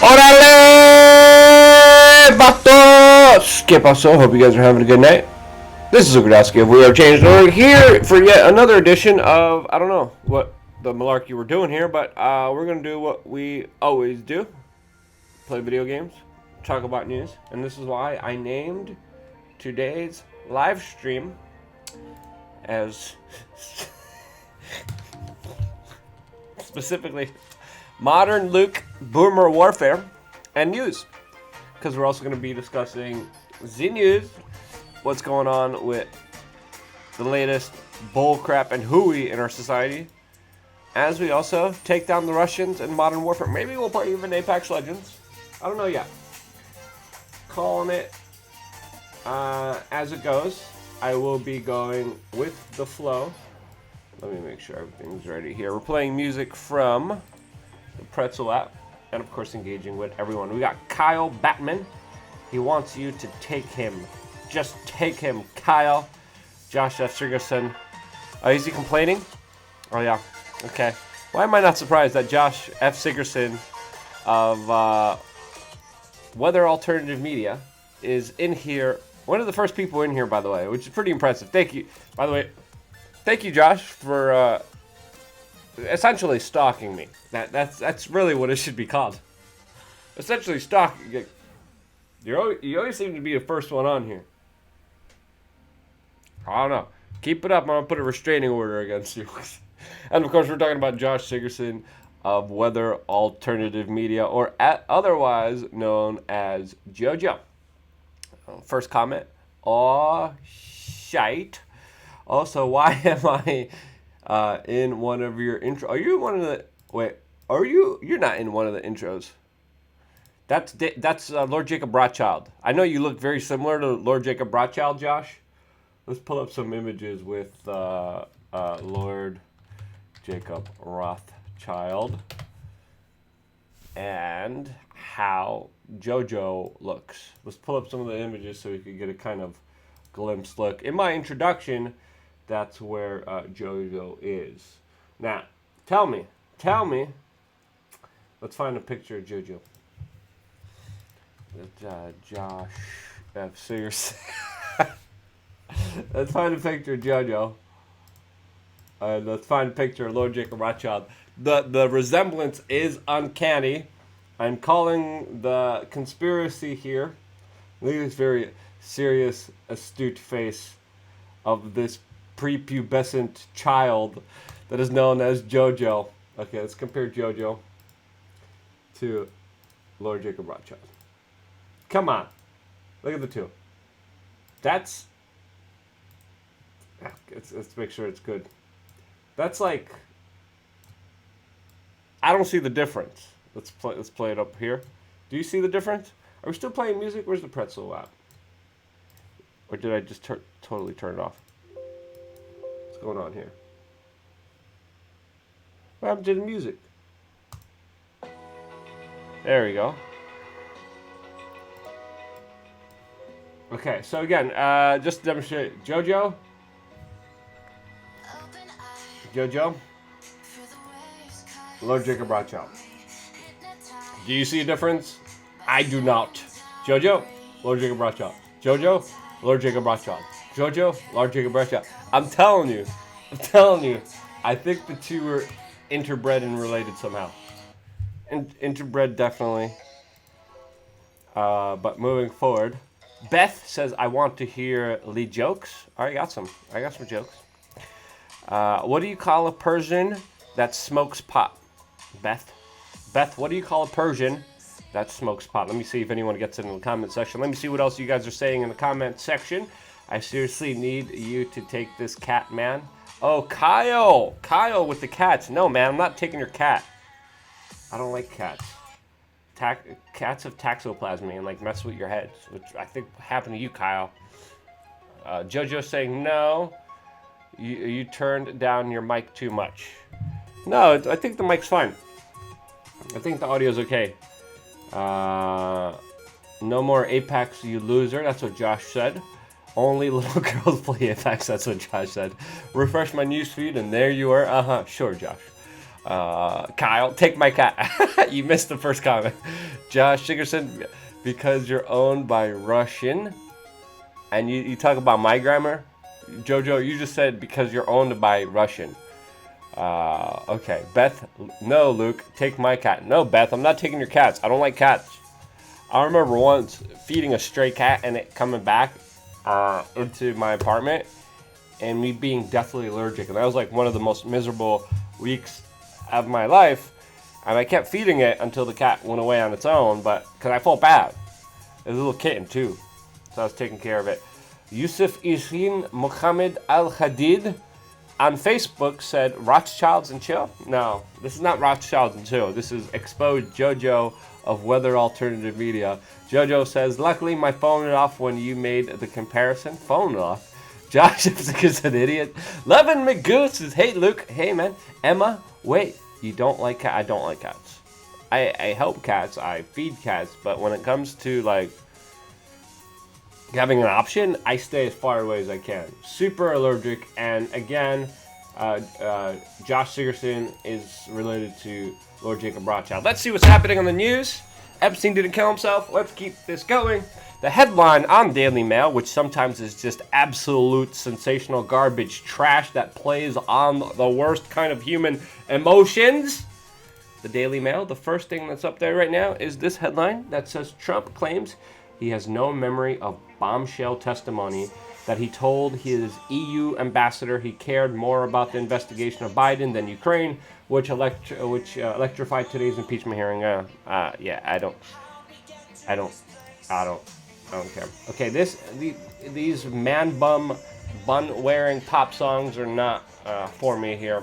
Orale, vatos! ¿Qué pasó? Hope you guys are having a good night. This is Ugradowski of We Are Changed. We're here for yet another edition of, I don't know what the malarkey we're doing here, but we're going to do what we always do. Play video games, talk about news, and this is why I named today's live stream as specifically Modern Luke Boomer Warfare and news, because we're also going to be discussing the news, what's going on with the latest bullcrap and hooey in our society, as we also take down the Russians in Modern Warfare. Maybe we'll play even Apex Legends. I don't know yet. Calling it as it goes. I will be going with the flow. Let me make sure everything's ready here. We're playing music from the Pretzel app, and of course engaging with everyone. We got Kyle Batman. He wants you to take him. Just take him, Kyle. Josh F. Sigerson. Is he complaining? Oh yeah. Okay. Why am I not surprised that Josh F. Sigerson of Weather Alternative Media is in here. One of the first people in here, by the way, which is pretty impressive. Thank you. By the way, thank you, Josh, for essentially stalking me. That's really what it should be called. Essentially stalking. You always seem to be the first one on here. I don't know. Keep it up. I'm gonna put a restraining order against you. And of course, we're talking about Josh Sigerson of Weather Alternative Media, or otherwise known as JoJo. First comment. Aw, shite. Also, why am I in one of your intros? Are you one of the... Wait, are you... You're not in one of the intros. That's Lord Jacob Rothschild. I know you look very similar to Lord Jacob Rothschild, Josh. Let's pull up some images with Lord Jacob Rothschild and how JoJo looks. Let's pull up some of the images so we can get a kind of glimpse look. In my introduction, that's where JoJo is. Now, tell me. Let's find a picture of JoJo. Josh F. Sears. Let's find a picture of JoJo. Let's find a picture of Lord Jacob Rothschild. The resemblance is uncanny. I'm calling the conspiracy here. Look at this very serious, astute face of this prepubescent child that is known as JoJo. Okay, let's compare JoJo to Lord Jacob Rothschild. Come on. Look at the two. Let's make sure it's good. That's like... I don't see the difference. Let's play it up here. Do you see the difference? Are we still playing music? Where's the pretzel at? Or did I just totally turn it off? What's going on here? What happened to the music? There we go. Okay, so again, just to demonstrate, JoJo, Lord Jacob Rothschild. Do you see a difference? I do not. JoJo, Lord Jacob Rothschild. JoJo, Lord Jacob Rothschild. JoJo, Lord Jacob Rothschild. I'm telling you, I'm telling you, I think the two are interbred and related somehow. Interbred, definitely. But moving forward, Beth says, I want to hear Lee jokes. I got some jokes. What do you call a Persian that smokes pot? Beth, what do you call a Persian that smokes pot? Let me see if anyone gets it in the comment section. Let me see what else you guys are saying in the comment section. I seriously need you to take this cat, man. Oh, Kyle with the cats. No, man, I'm not taking your cat. I don't like cats. Cats have toxoplasmy and like mess with your head, which I think happened to you, Kyle. Jojo saying no. You turned down your mic too much. No, I think the mic's fine. I think the audio's okay. No more Apex, you loser. That's what Josh said. Only little girls play Apex. That's what Josh said. Refresh my newsfeed, and there you are. Sure, Josh. Kyle, take my cat. You missed the first comment. Josh Shigerson, because you're owned by Russian. And you talk about my grammar. Jojo, you just said because you're owned by Russian. Okay. Beth, no, Luke, take my cat. No, Beth, I'm not taking your cats. I don't like cats. I remember once feeding a stray cat and it coming back into my apartment and me being deathly allergic. And that was like one of the most miserable weeks of my life. And I kept feeding it until the cat went away on its own, but because I felt bad. It was a little kitten too. So I was taking care of it. Yusuf Ishin Mohammed Al-Hadid on Facebook said, Rothschilds and Chill? No, this is not Rothschilds and Chill. This is Exposed JoJo of Weather Alternative Media. JoJo says, luckily my phone went off when you made the comparison. Phone off? Josh is an idiot. Levin McGoose says, hey Luke, hey man. Emma, wait, you don't like cats? I don't like cats. I help cats, I feed cats, but when it comes to like having an option, I stay as far away as I can. Super allergic, and again, Josh Sigerson is related to Lord Jacob Rothschild. Let's see what's happening on the news. Epstein didn't kill himself. Let's keep this going. The headline on Daily Mail, which sometimes is just absolute sensational garbage trash that plays on the worst kind of human emotions. The Daily Mail, the first thing that's up there right now is this headline that says Trump claims he has no memory of bombshell testimony that he told his EU ambassador he cared more about the investigation of Biden than Ukraine, which electrified today's impeachment hearing. Yeah, I don't care. Okay, these man bun wearing pop songs are not for me here.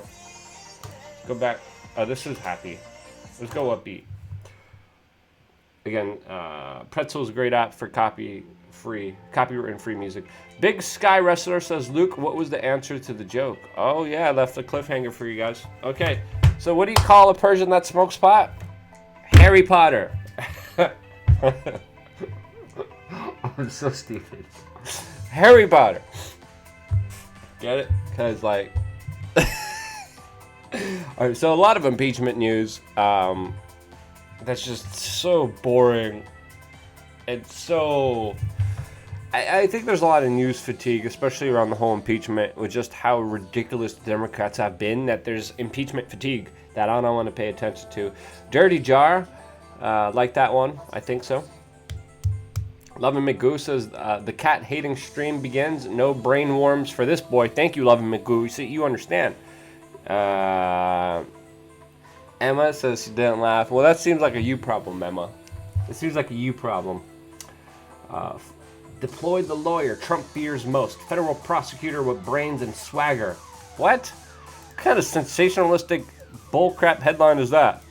Go back. This is happy. Let's go upbeat. Again, Pretzel's a great app for copyright free music. Big Sky Wrestler says, Luke, what was the answer to the joke? Oh yeah, I left a cliffhanger for you guys. Okay, so what do you call a Persian that smokes pot? Harry Potter. I'm so stupid. Harry Potter. Get it? Because like... Alright, so a lot of impeachment news. That's just so boring. It's so... I think there's a lot of news fatigue, especially around the whole impeachment, with just how ridiculous the Democrats have been, that there's impeachment fatigue that I don't want to pay attention to. Dirty Jar, like that one, I think so. Lovin' McGoo says, the cat-hating stream begins. No brain worms for this boy. Thank you, Lovin' McGoo. See, you understand. Emma says she didn't laugh. Well, that seems like a you problem, Emma. It seems like a you problem. Deployed the lawyer Trump fears most. Federal prosecutor with brains and swagger. What? What kind of sensationalistic bullcrap headline is that?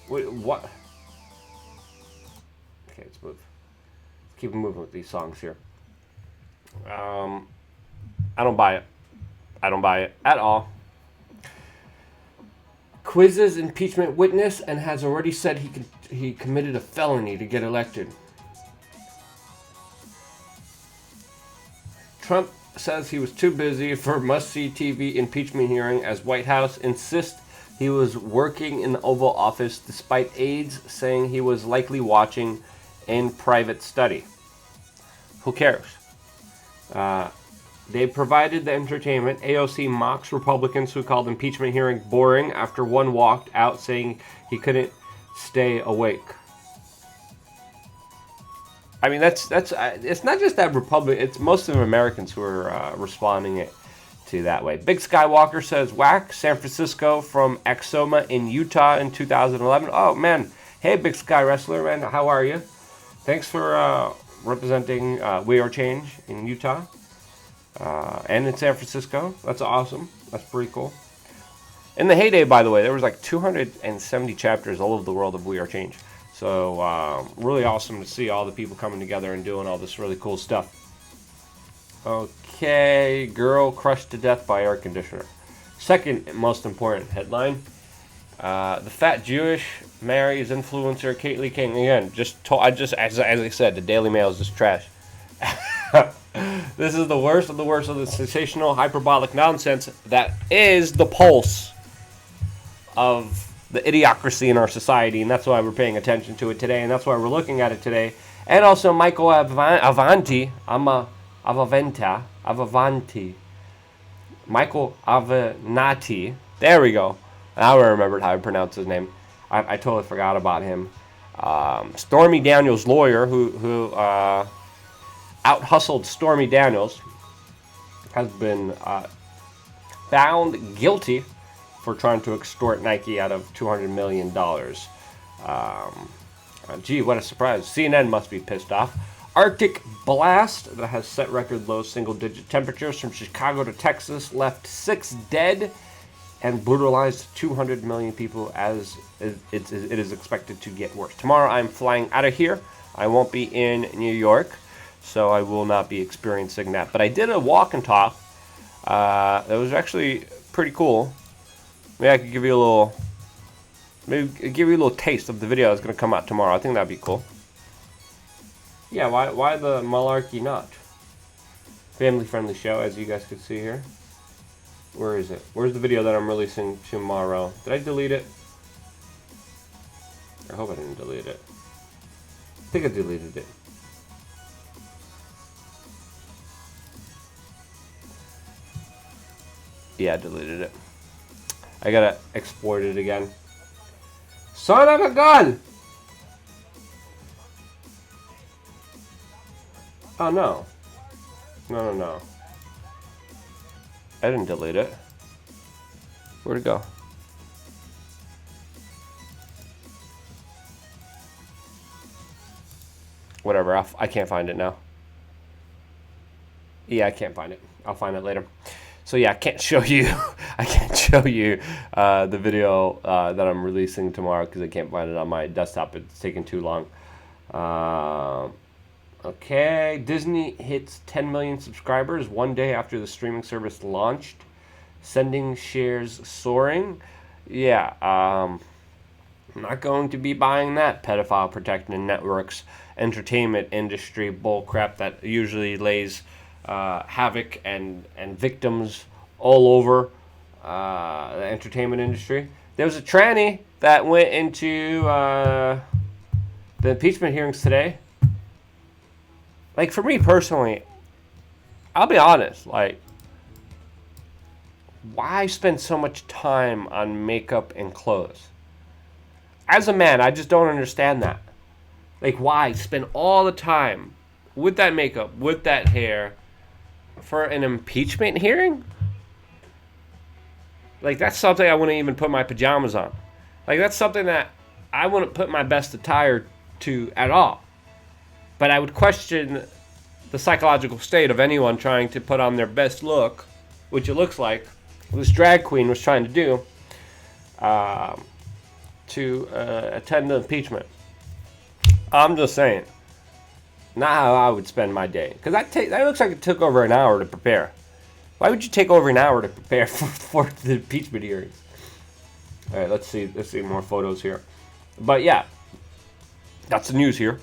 Wait, what? Okay, let's move. Let's keep moving with these songs here. I don't buy it. I don't buy it at all. Quizzes impeachment witness and has already said he committed a felony to get elected. Trump says he was too busy for must-see TV impeachment hearing as White House insists he was working in the Oval Office despite aides saying he was likely watching in private study. Who cares? They provided the entertainment. AOC mocks Republicans who called impeachment hearing boring after one walked out saying he couldn't stay awake. I mean, that's it's not just that it's most of Americans who are responding it to that way. Big Skywalker says, whack San Francisco from Axoma in Utah in 2011. Oh, man. Hey, Big Sky Wrestler, man. How are you? Thanks for representing We Are Change in Utah and in San Francisco. That's awesome. That's pretty cool. In the heyday, by the way, there was like 270 chapters all over the world of We Are Change. So really awesome to see all the people coming together and doing all this really cool stuff. Okay, girl crushed to death by air conditioner. Second most important headline: the fat Jewish marries influencer Caitlyn King. Again, as I said, the Daily Mail is just trash. This is the worst of the worst of the sensational, hyperbolic nonsense that is the pulse of the idiocracy in our society, and that's why we're paying attention to it today, and that's why we're looking at it today. And also Michael Avanti, Michael Avenatti. There we go. Now I remembered how to pronounce his name. I totally forgot about him. Stormy Daniels' lawyer, who out-hustled Stormy Daniels, has been found guilty for trying to extort Nike out of $200 million. Gee, what a surprise. CNN must be pissed off. Arctic blast that has set record low single-digit temperatures from Chicago to Texas left 6 dead and brutalized 200 million people, as it is expected to get worse. Tomorrow I'm flying out of here. I won't be in New York, so I will not be experiencing that. But I did a walk and talk. That was actually pretty cool. Maybe I could give you a little taste of the video that's going to come out tomorrow. I think that'd be cool. Yeah, why the malarkey not? Family-friendly show, as you guys could see here. Where is it? Where's the video that I'm releasing tomorrow? Did I delete it? I hope I didn't delete it. I think I deleted it. Yeah, I deleted it. I gotta export it again. Son of a gun! Oh no. No. I didn't delete it. Where'd it go? Whatever, I can't find it now. Yeah, I can't find it. I'll find it later. So yeah, I can't show you the video that I'm releasing tomorrow because I can't find it on my desktop. It's taking too long. Okay, Disney hits 10 million subscribers one day after the streaming service launched, sending shares soaring. Yeah, I'm not going to be buying that pedophile protecting networks, entertainment industry bullcrap that usually lays havoc and victims all over the entertainment industry. There was a tranny that went into the impeachment hearings today. Like, for me personally, I'll be honest, like, why spend so much time on makeup and clothes? As a man, I just don't understand that. Like, why spend all the time with that makeup, with that hair, for an impeachment hearing? Like, that's something I wouldn't even put my pajamas on. Like, that's something that I wouldn't put my best attire to at all. But I would question the psychological state of anyone trying to put on their best look, which it looks like this drag queen was trying to do, to attend the impeachment. I'm just saying, not how I would spend my day. Because that looks like it took over an hour to prepare. Why would you take over an hour to prepare for the impeachment hearings? All right, let's see more photos here. But yeah, that's the news here.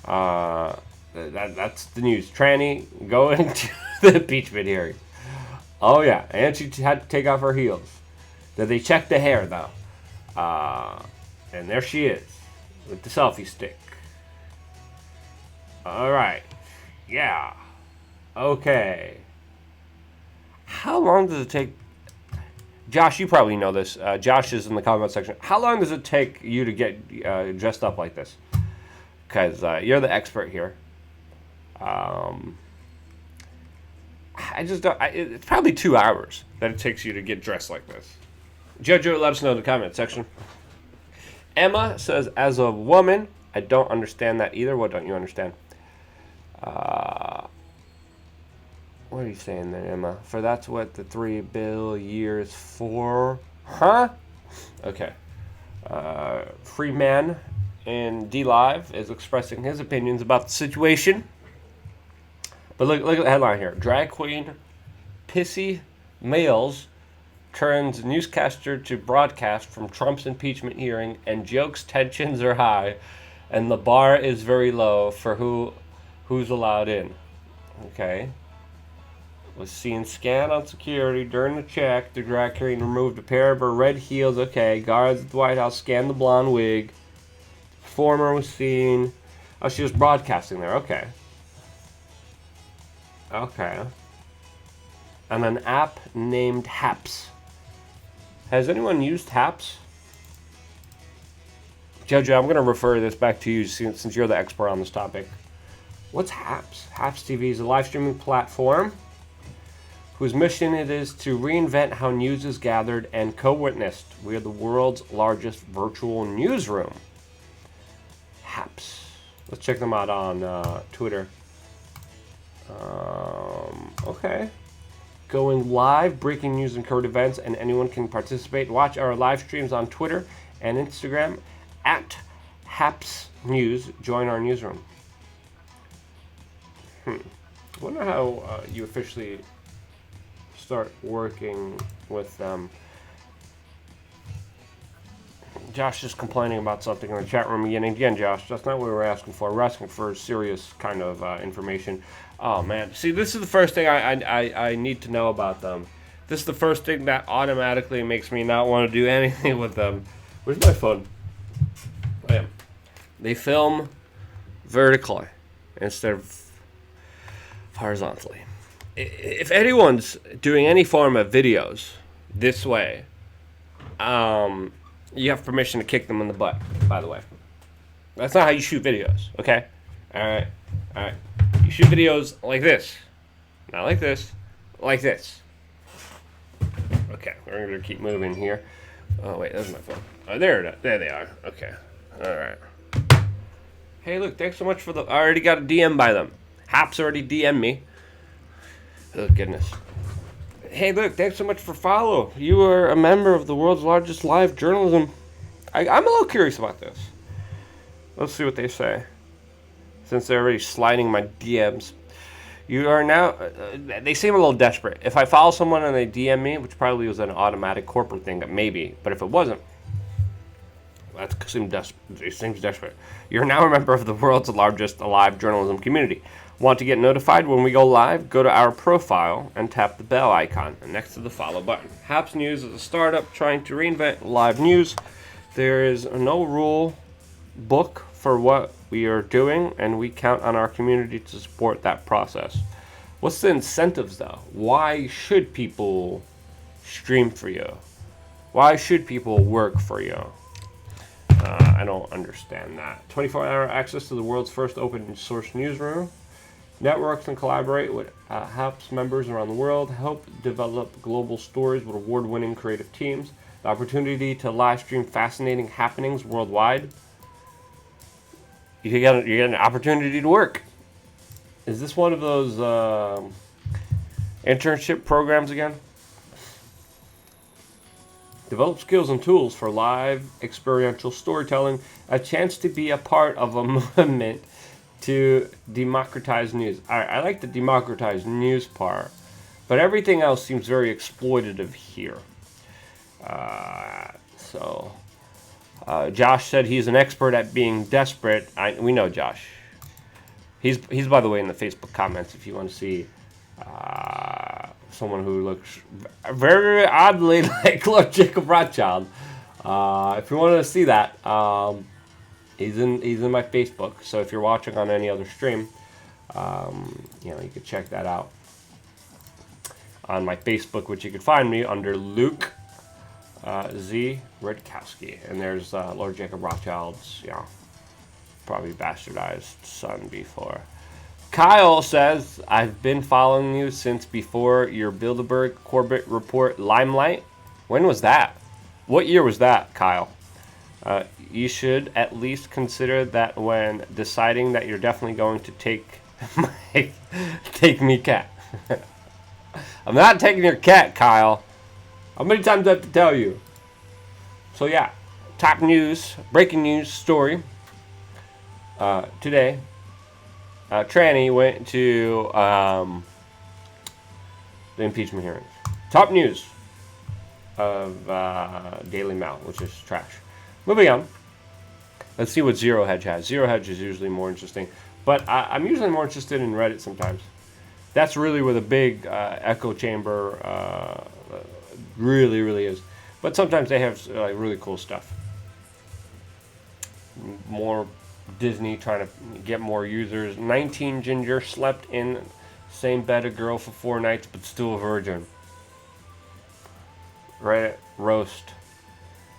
That's the news. Tranny going to the impeachment hearing. Oh yeah, and she had to take off her heels. Did they check the hair though? And there she is with the selfie stick. All right, yeah, okay. How long does it take? Josh, you probably know this. Josh is in the comment section. How long does it take you to get dressed up like this? Because you're the expert here. I just don't. It's probably 2 hours that it takes you to get dressed like this. Jojo, let us know in the comment section. Emma says, as a woman, I don't understand that either. What don't you understand? What are you saying there, Emma? For that's what the 3 bill years for? Huh? Okay. Free Man in D Live is expressing his opinions about the situation. But look at the headline here. Drag queen pissy males turns newscaster to broadcast from Trump's impeachment hearing and jokes tensions are high and the bar is very low for who's allowed in. Okay. Was seen scan on security during the check. The drag queen removed a pair of her red heels. Okay. Guards at the White House scanned the blonde wig. Performer was seen. Oh, she was broadcasting there. Okay. Okay. And an app named Haps. Has anyone used Haps? Jojo, I'm going to refer this back to you since you're the expert on this topic. What's Haps? Haps TV is a live streaming platform whose mission it is to reinvent how news is gathered and co-witnessed. We are the world's largest virtual newsroom. Haps. Let's check them out on Twitter. Okay. Going live, breaking news and current events, and anyone can participate. Watch our live streams on Twitter and Instagram at Haps News. Join our newsroom. I wonder how you officially start working with them. Josh is complaining about something in the chat room again, Josh. That's not what we're asking for. We're asking for serious kind of information. Oh, man. See, this is the first thing I need to know about them. This is the first thing that automatically makes me not want to do anything with them. Where's my phone? Oh, yeah. They film vertically instead of horizontally. If anyone's doing any form of videos this way, you have permission to kick them in the butt, by the way. That's not how you shoot videos, okay? Alright. You shoot videos like this. Not like this. Like this. Okay, we're going to keep moving here. Oh, wait, there's my phone. Oh, there they are. Okay. Alright. Hey, look, thanks so much for the... I already got a DM by them. Haps already DM'd me. Oh, goodness. Hey, look, thanks so much for follow. You are a member of the world's largest live journalism. I'm a little curious about this. Let's see what they say. Since they're already sliding my DMs. You are now... they seem a little desperate. If I follow someone and they DM me, which probably was an automatic corporate thing, maybe. But if it wasn't, that seems desperate. You're now a member of the world's largest live journalism community. Want to get notified when we go live? Go to our profile and tap the bell icon next to the follow button. Haps News is a startup trying to reinvent live news. There is no rule book for what we are doing, and we count on our community to support that process. What's the incentives, though? Why should people stream for you? Why should people work for you? I don't understand that. 24-hour access to the world's first open source newsroom. Networks and collaborate with Haps members around the world. Help develop global stories with award-winning creative teams. The opportunity to live stream fascinating happenings worldwide. You get an opportunity to work. Is this one of those internship programs again? Develop skills and tools for live experiential storytelling. A chance to be a part of a movement to democratize news. I like the democratize news part, but everything else seems very exploitative here. Josh said he's an expert at being desperate. We know Josh. He's by the way in the Facebook comments if you want to see someone who looks very oddly like Lord Jacob Rothschild. If you want to see that, he's in my Facebook. So if you're watching on any other stream, you could check that out. on my Facebook, which you can find me under Luke Z. Redkowski. And there's Lord Jacob Rothschild's, probably bastardized son before. Kyle says, I've been following you since before your Bilderberg Corbett report limelight. When was that? What year was that, Kyle? You should at least consider that when deciding that you're definitely going to take me cat. I'm not taking your cat, Kyle. How many times do I have to tell you? So yeah, top news, breaking news story. Today, Tranny went to the impeachment hearings. Top news of Daily Mail, which is trash. Moving on. Let's see what Zero Hedge has. Zero Hedge is usually more interesting, but I'm usually more interested in Reddit sometimes. That's really where the big echo chamber really is. But sometimes they have really cool stuff. More Disney trying to get more users. 19 ginger slept in same bed a girl for 4 nights, but still a virgin. Reddit roast.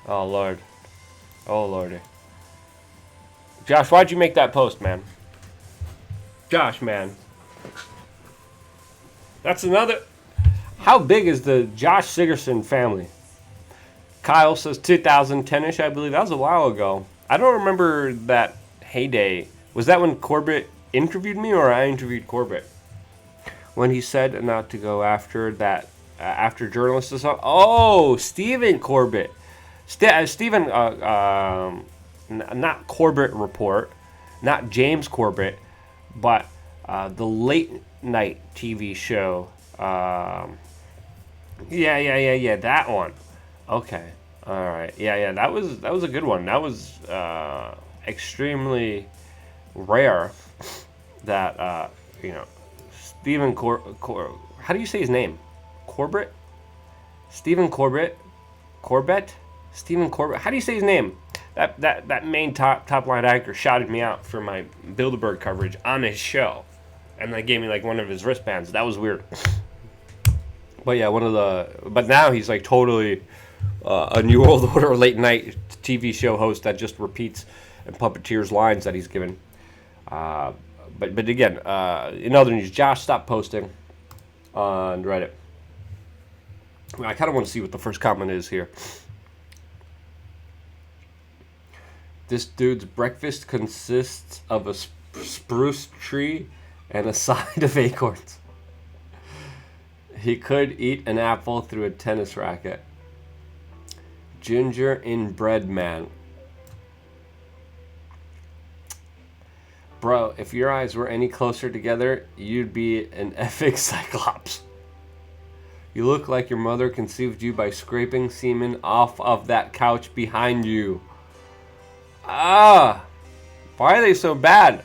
Oh Lord. Oh Lordy. Josh, why'd you make that post, man? Josh, man. That's another... How big is the Josh Sigerson family? Kyle says 2010-ish, I believe. That was a while ago. I don't remember that heyday. Was that when Corbett interviewed me or I interviewed Corbett? When he said not to go after that, after journalists or something? Oh, Stephen Corbett. Stephen, not Corbett Report, not James Corbett, but the late night TV show. Yeah, that one. Okay, all right. Yeah, that was a good one. That was extremely rare. That Stephen how do you say his name? Corbett? Stephen Corbett? Stephen Corbett. How do you say his name? That main top line actor shouted me out for my Bilderberg coverage on his show, and they gave me like one of his wristbands. That was weird. But yeah, but now he's like totally a New World Order late night TV show host that just repeats and puppeteers lines that he's given. But again, in other news, Josh stopped posting on Reddit. I kind of want to see what the first comment is here. This dude's breakfast consists of a spruce tree and a side of acorns. He could eat an apple through a tennis racket. Ginger in bread, man. Bro, if your eyes were any closer together, you'd be an epic cyclops. You look like your mother conceived you by scraping semen off of that couch behind you. Why are they so bad?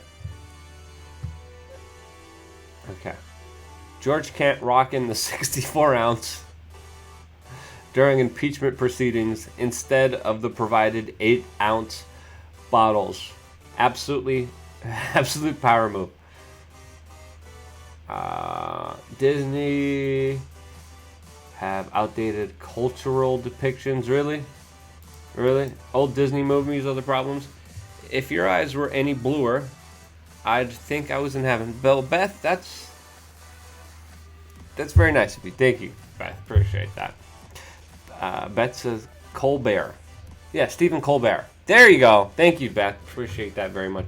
Okay. George can't rock in the 64-ounce during impeachment proceedings instead of the provided 8-ounce bottles. Absolute power move. Disney have outdated cultural depictions. Really? Old Disney movies are the problems? If your eyes were any bluer, I'd think I was in heaven. Beth, that's very nice of you. Thank you, Beth. Appreciate that. Beth says Colbert. Yeah, Stephen Colbert. There you go. Thank you, Beth. Appreciate that very much.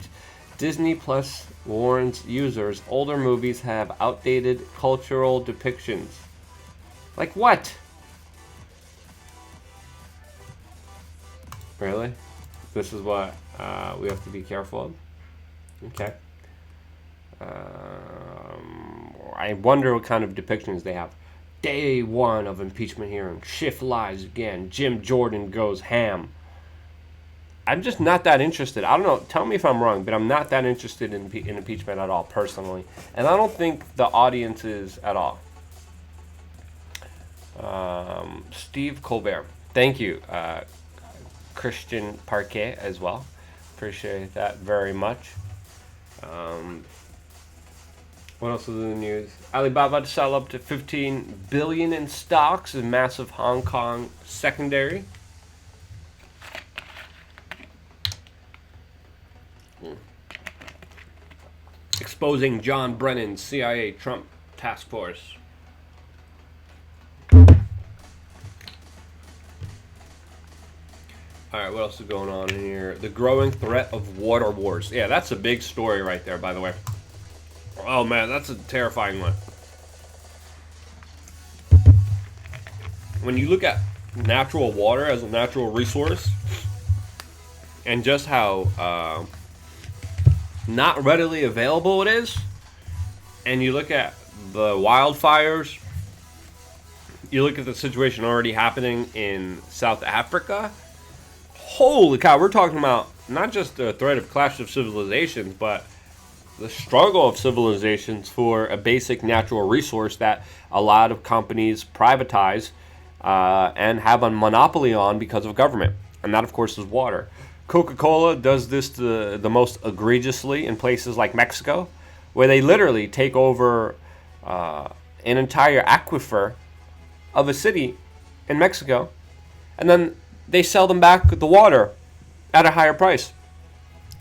Disney Plus warns users older movies have outdated cultural depictions. Like what? Really? This is what we have to be careful of? Okay. I wonder what kind of depictions they have. Day 1 of impeachment hearing. Schiff lies again. Jim Jordan goes ham. I'm just not that interested. I don't know. Tell me if I'm wrong, but I'm not that interested in impeachment at all, personally. And I don't think the audience is at all. Steve Colbert. Thank you. Christian Parquet as well. Appreciate that very much. What else is in the news? Alibaba to sell up to 15 billion in stocks in massive Hong Kong secondary. Exposing John Brennan's CIA Trump task force. Alright, what else is going on in here? The growing threat of water wars. Yeah, that's a big story right there, by the way. Oh man, that's a terrifying one. When you look at natural water as a natural resource, and just how not readily available it is, and you look at the wildfires, you look at the situation already happening in South Africa, holy cow, we're talking about not just the threat of clash of civilizations, but the struggle of civilizations for a basic natural resource that a lot of companies privatize and have a monopoly on because of government. And that, of course, is water. Coca-Cola does this the most egregiously in places like Mexico, where they literally take over an entire aquifer of a city in Mexico, and then they sell them back the water at a higher price,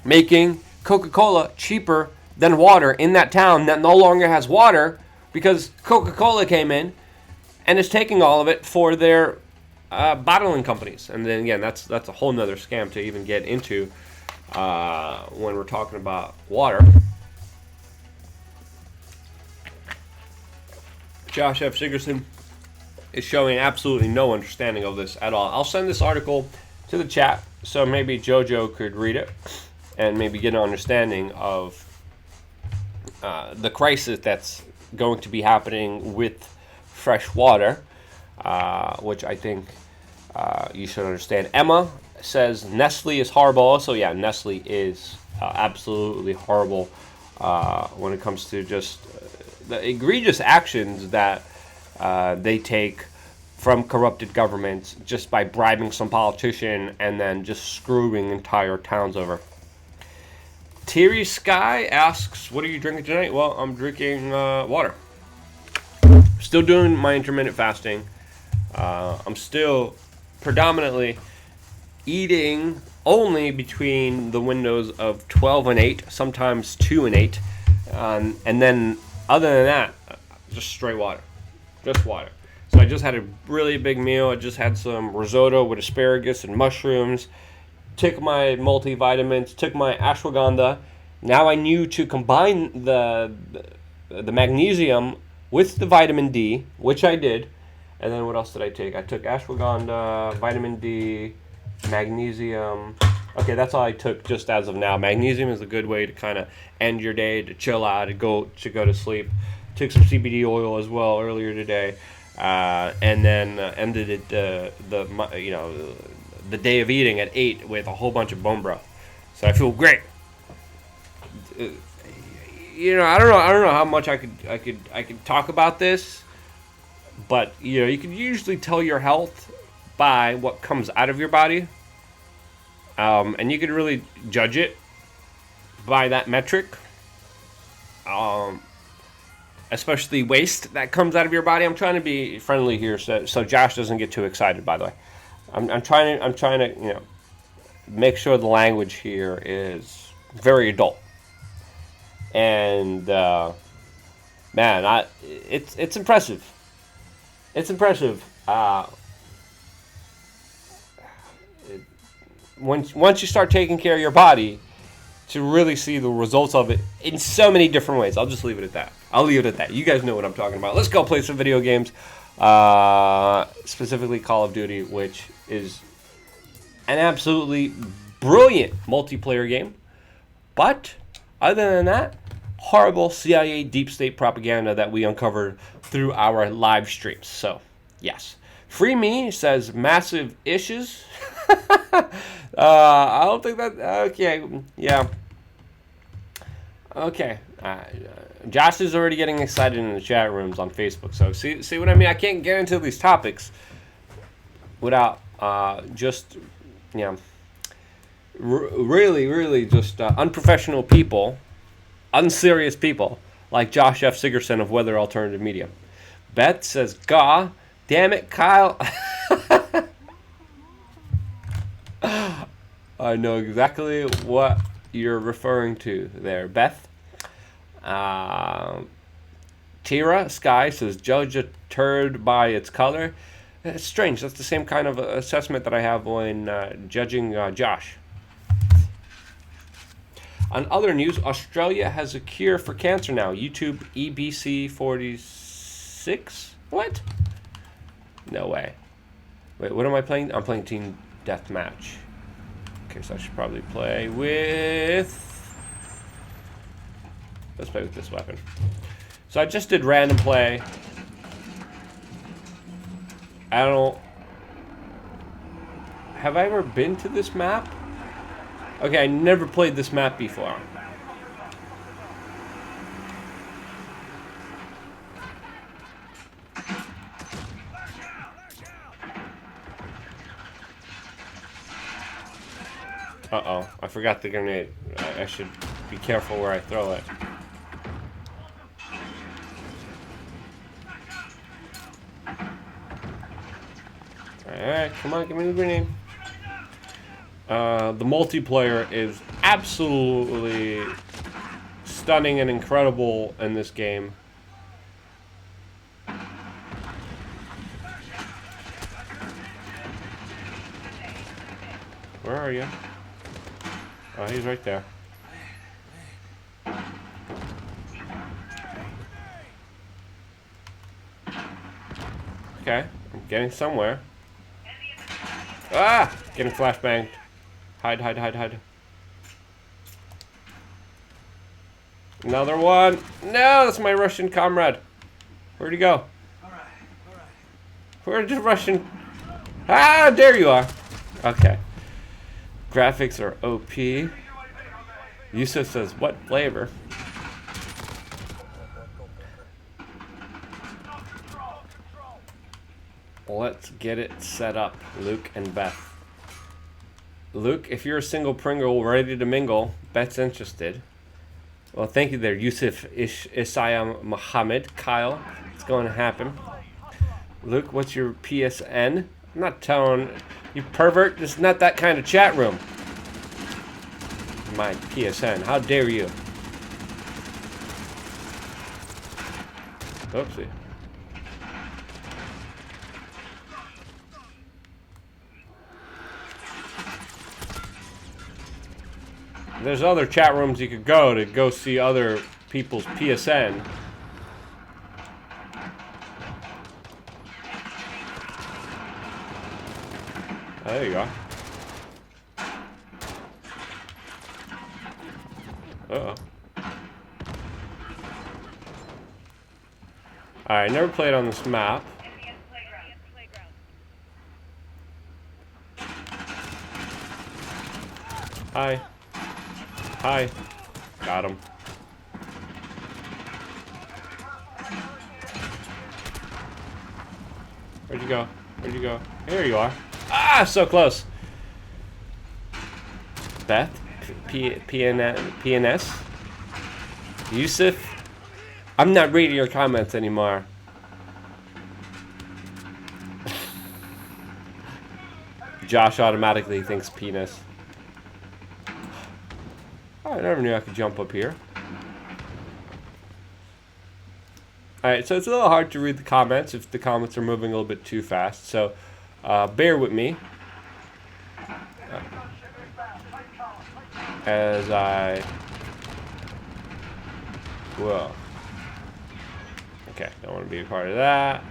making Coca-Cola cheaper than water in that town that no longer has water because Coca-Cola came in and is taking all of it for their bottling companies. And then again, that's a whole nother scam to even get into when we're talking about water. Josh F. Sigerson is showing absolutely no understanding of this at all. I'll send this article to the chat so maybe Jojo could read it and maybe get an understanding of the crisis that's going to be happening with fresh water, which I think you should understand. Emma says Nestle is horrible. Also, yeah, Nestle is absolutely horrible when it comes to just the egregious actions that they take from corrupted governments just by bribing some politician and then just screwing entire towns over. Teary Sky asks, what are you drinking tonight? Well, I'm drinking water. Still doing my intermittent fasting. I'm still predominantly eating only between the windows of 12 and 8, sometimes 2 and 8. And then, other than that, just straight water. Just water. So I just had a really big meal. I just had some risotto with asparagus and mushrooms. Took my multivitamins, took my ashwagandha. Now I knew to combine the magnesium with the vitamin D, which I did. And then what else did I take? I took ashwagandha, vitamin D, magnesium. Okay, that's all I took just as of now. Magnesium is a good way to kind of end your day, to chill out, to go to sleep. Took some CBD oil as well earlier today, and then ended it the day of eating at 8 with a whole bunch of bone broth. So I feel great. I don't know how much I could talk about this, but you can usually tell your health by what comes out of your body, and you can really judge it by that metric. Especially waste that comes out of your body. I'm trying to be friendly here, so Josh doesn't get too excited. By the way, I'm trying to make sure the language here is very adult. And man, it's impressive. It's impressive. Once you start taking care of your body, to really see the results of it in so many different ways. I'll just leave it at that. You guys know what I'm talking about. Let's go play some video games. Specifically Call of Duty, which is an absolutely brilliant multiplayer game. But other than that, horrible CIA deep state propaganda that we uncovered through our live streams. So, yes. Free Me says massive issues. I don't think that... Okay, yeah. Okay. Josh is already getting excited in the chat rooms on Facebook. So, see what I mean? I can't get into these topics without really just unprofessional people, unserious people, like Josh F. Sigerson of Weather Alternative Media. Beth says, "Gah, damn it, Kyle." I know exactly what you're referring to there, Beth. Tira Sky says, "Judge a turd by its color." It's strange. That's the same kind of assessment that I have when judging Josh. On other news, Australia has a cure for cancer now. YouTube EBC46? What? No way. Wait, what am I playing? I'm playing Team Deathmatch. Okay, so I should probably play with... Let's play with this weapon. So I just did random play. I don't... Have I ever been to this map? Okay, I never played this map before. Uh-oh, I forgot the grenade. I should be careful where I throw it. Alright, come on, give me the grenade. The multiplayer is absolutely stunning and incredible in this game. Where are you? Oh, he's right there. Okay, I'm getting somewhere. Ah! Getting flashbanged. Hide, hide, hide, hide. Another one. No, that's my Russian comrade. Where'd he go? Where'd the Russian... Ah, there you are. Okay. Graphics are OP. Yusuf says, what flavor? Let's get it set up, Luke and Beth. Luke, if you're a single Pringle ready to mingle, Beth's interested. Well, thank you there, Yusuf Isayam Muhammad. Kyle, it's going to happen. Luke, what's your PSN? I'm not telling you, pervert. This is not that kind of chat room. My PSN. How dare you? Oopsie. There's other chat rooms you could go to go see other people's PSN. Oh, there you go. Uh-oh. Alright, never played on this map. Hi. Hi. Got him. Where'd you go? Where'd you go? Here you are. Ah, so close. Beth? PNS? Yusuf? I'm not reading your comments anymore. Josh automatically thinks penis. Oh, I never knew I could jump up here. Alright, so it's a little hard to read the comments if the comments are moving a little bit too fast. So, bear with me. As I... Whoa. Okay, don't want to be a part of that.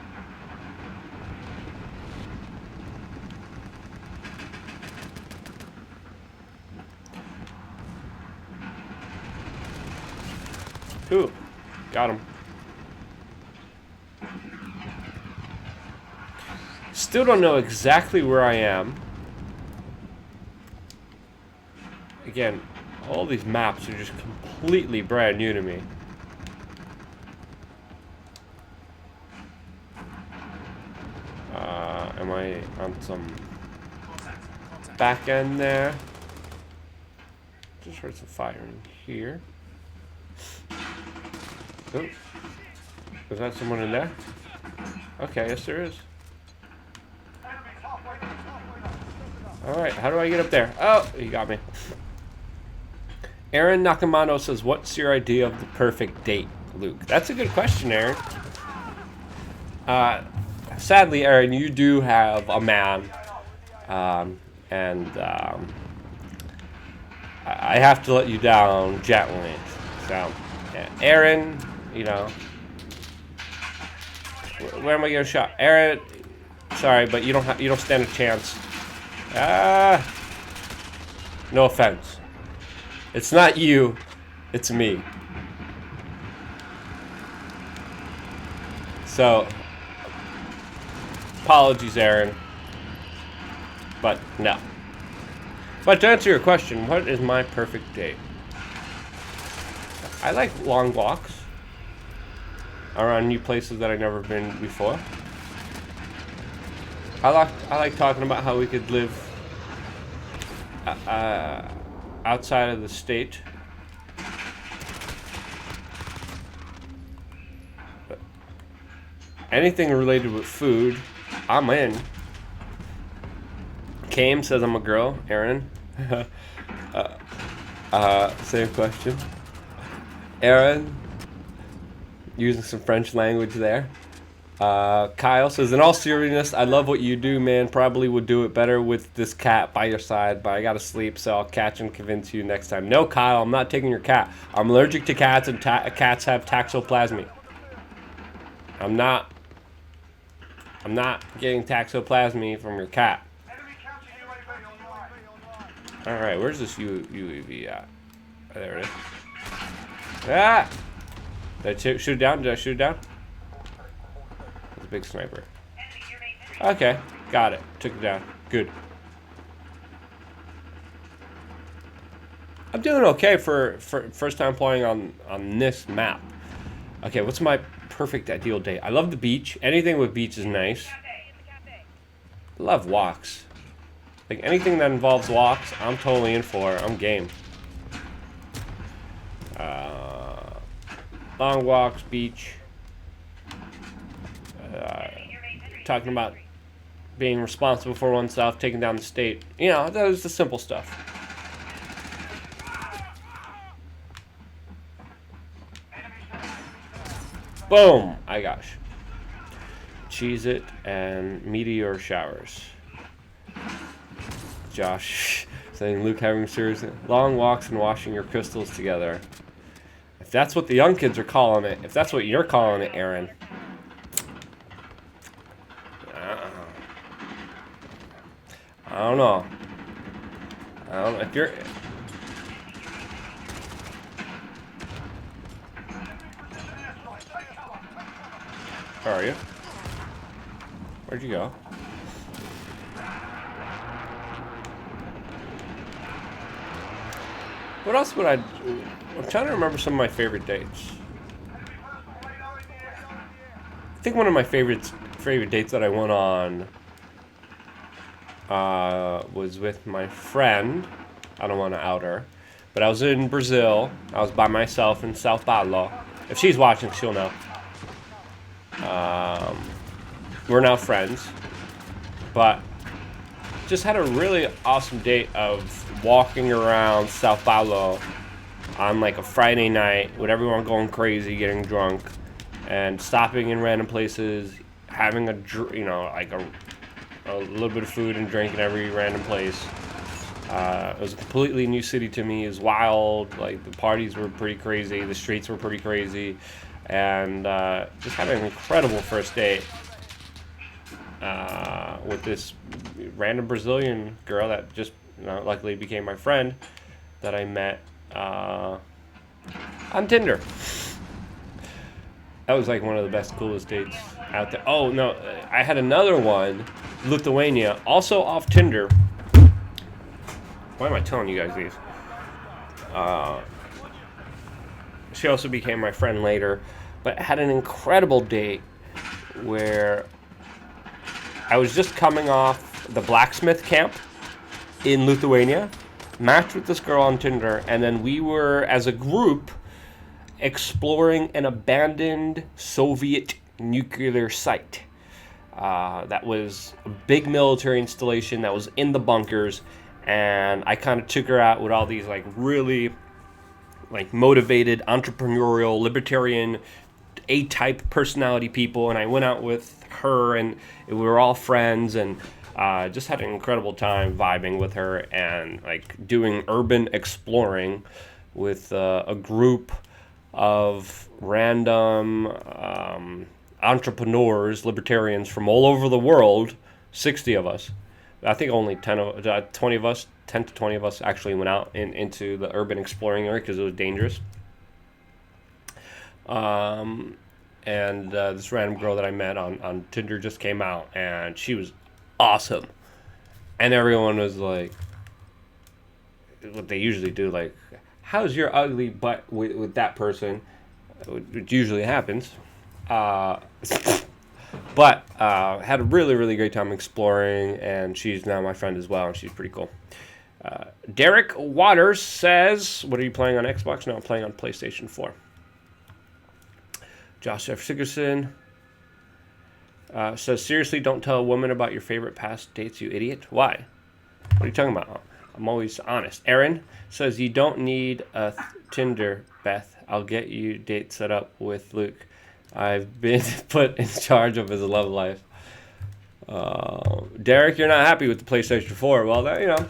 Ooh, got him. Still don't know exactly where I am. Again, all these maps are just completely brand new to me. Am I on some back end there? Just heard some firing here. Oh. Is that someone in there? Okay, yes there is. Alright, how do I get up there? Oh, you got me. Aaron Nakamoto says, what's your idea of the perfect date, Luke? That's a good question, Aaron. Sadly, Aaron, you do have a man. I have to let you down gently. So, yeah. Aaron, you know. Where am I getting shot? Aaron, sorry, but you don't stand a chance. No offense. It's not you, it's me. So, apologies, Aaron. But no. But to answer your question, what is my perfect date? I like long walks around new places that I've never been before. I like talking about how we could live outside of the state. But anything related with food, I'm in. Kame says I'm a girl. Aaron. Same question. Aaron. Using some French language there. Kyle says, in all seriousness, I love what you do, man. Probably would do it better with this cat by your side, but I gotta sleep, so I'll catch and convince you next time. No, Kyle, I'm not taking your cat. I'm allergic to cats, and cats have toxoplasmy. I'm not getting toxoplasmy from your cat. Alright, where's this UAV at? Oh, there it is. Ah! Did I shoot it down? Did I shoot it down? It's a big sniper. Okay, got it. Took it down. Good. I'm doing okay for first time playing on this map. Okay, what's my perfect ideal day? I love the beach. Anything with beach is nice. I love walks. Like anything that involves walks, I'm totally in for. I'm game. Long walks, beach. Talking about being responsible for oneself, taking down the state. You know, that was the simple stuff. Boom! I gosh. Cheese it and meteor showers. Josh saying, Luke having serious long walks and washing your crystals together. If that's what the young kids are calling it, if that's what you're calling it, Aaron. I don't know. I don't know if you're. Where are you? Where'd you go? What else would I do? I'm trying to remember some of my favorite dates. I think one of my favorite dates that I went on was with my friend. I don't want to out her, but I was in Brazil. I was by myself in Sao Paulo. If she's watching, she'll know. We're now friends, but just had a really awesome date of walking around Sao Paulo on like a Friday night with everyone going crazy, getting drunk, and stopping in random places, having a little bit of food and drink in every random place. It was a completely new city to me. It was wild. Like the parties were pretty crazy, the streets were pretty crazy, and just had an incredible first date with this random Brazilian girl that just luckily became my friend that I met on Tinder. That was like one of the best, coolest dates out there. Oh no, I had another one, Lithuania, also off Tinder. Why am I telling you guys these? She also became my friend later, but had an incredible date where I was just coming off the blacksmith camp in Lithuania, matched with this girl on Tinder, and then we were, as a group, exploring an abandoned Soviet nuclear site. That was a big military installation that was in the bunkers, and I kind of took her out with all these like really like motivated, entrepreneurial, libertarian, A-type personality people, and I went out with her, and we were all friends, and just had an incredible time vibing with her and like doing urban exploring with a group of random entrepreneurs, libertarians from all over the world. 60 of us. I think only 10 to 20 of us actually went out into the urban exploring area because it was dangerous. And this random girl that I met on Tinder just came out, and she was awesome. And everyone was like, what they usually do, like, how's your ugly butt with that person? Which usually happens. But had a really, really great time exploring, and she's now my friend as well, and she's pretty cool. Derek Waters says, what are you playing on Xbox? No, I'm playing on PlayStation 4. Josh F. Sigerson says, seriously, don't tell a woman about your favorite past dates, you idiot. Why? What are you talking about? I'm always honest. Aaron says, you don't need a Tinder, Beth. I'll get you date set up with Luke. I've been put in charge of his love life. Derek, you're not happy with the PlayStation 4. Well, that, you know.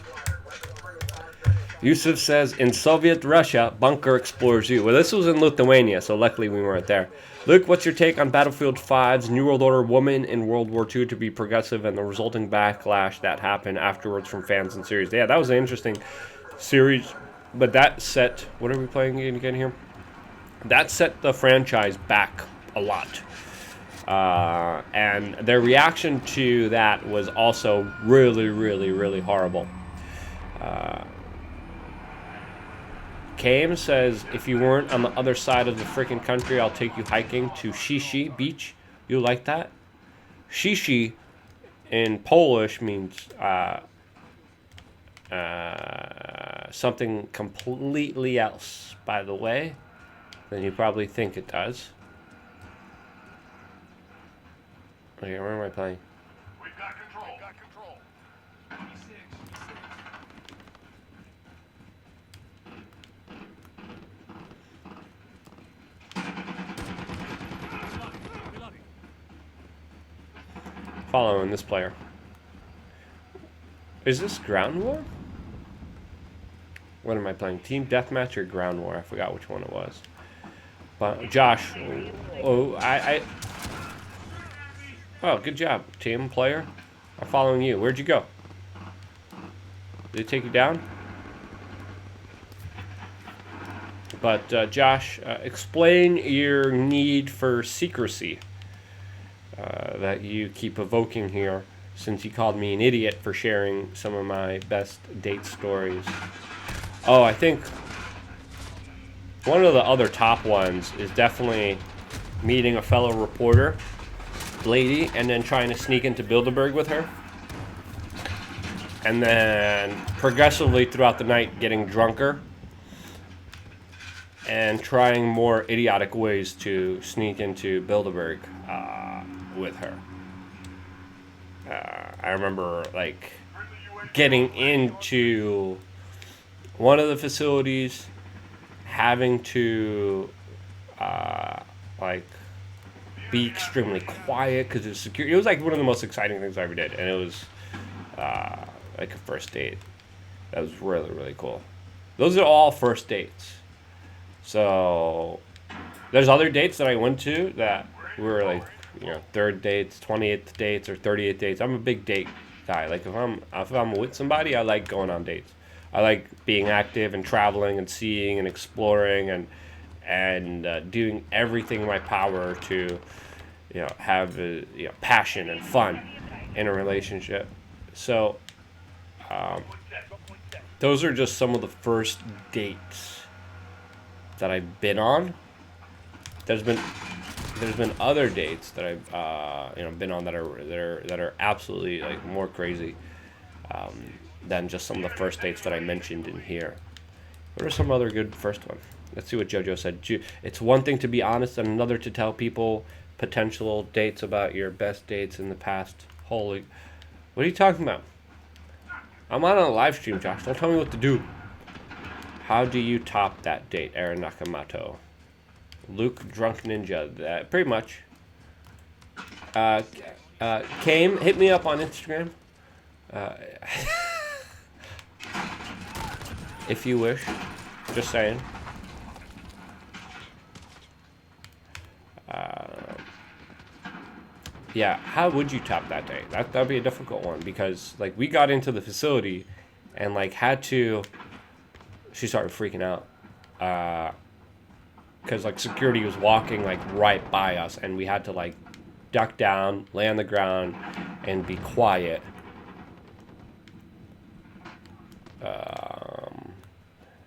Yusuf says, in Soviet Russia, bunker explores you. Well, this was in Lithuania, so luckily we weren't there. Luke, what's your take on Battlefield 5's New World Order woman in World War II to be progressive and the resulting backlash that happened afterwards from fans and series? Yeah, that was an interesting series, but that set... What are we playing again here? That set the franchise back a lot. And their reaction to that was also really, really, really horrible. Kame says, if you weren't on the other side of the freaking country, I'll take you hiking to Shishi Beach. You like that? Shishi in Polish means something completely else, by the way, than you probably think it does. Okay, where am I playing? We've got control. We've got control. 26. Following this player. Is this Ground War? What am I playing? Team Deathmatch or Ground War? I forgot which one it was. But Josh, oh, good job, team player. I'm following you. Where'd you go? Did it take you down? But Josh, explain your need for secrecy that you keep evoking here, since you called me an idiot for sharing some of my best date stories. Oh, I think one of the other top ones is definitely meeting a fellow reporter lady and then trying to sneak into Bilderberg with her. And then progressively throughout the night getting drunker and trying more idiotic ways to sneak into Bilderberg with her. I remember like getting into one of the facilities, having to like be extremely quiet because it's secure. It was like one of the most exciting things I ever did, and it was like a first date. That was really, really cool. Those are all first dates. So there's other dates that I went to that were like, you know, third dates, 28th dates, or 38th dates. I'm a big date guy. Like if I'm with somebody, I like going on dates. I like being active and traveling and seeing and exploring and doing everything in my power to, you know, have passion and fun in a relationship. So those are just some of the first dates that I've been on. There's been other dates that I've been on that are absolutely like more crazy than just some of the first dates that I mentioned in here. What are some other good first ones? Let's see what JoJo said. It's one thing to be honest and another to tell people potential dates about your best dates in the past. Holy... What are you talking about? I'm on a live stream, Josh. Don't tell me what to do. How do you top that date, Aaron Nakamoto? Luke Drunk Ninja. Pretty much. Kame, hit me up on Instagram. If you wish. Just saying. Yeah, how would you top that day? That'd be a difficult one because like we got into the facility and like had to. She started freaking out because like security was walking like right by us and we had to like duck down, lay on the ground, and be quiet.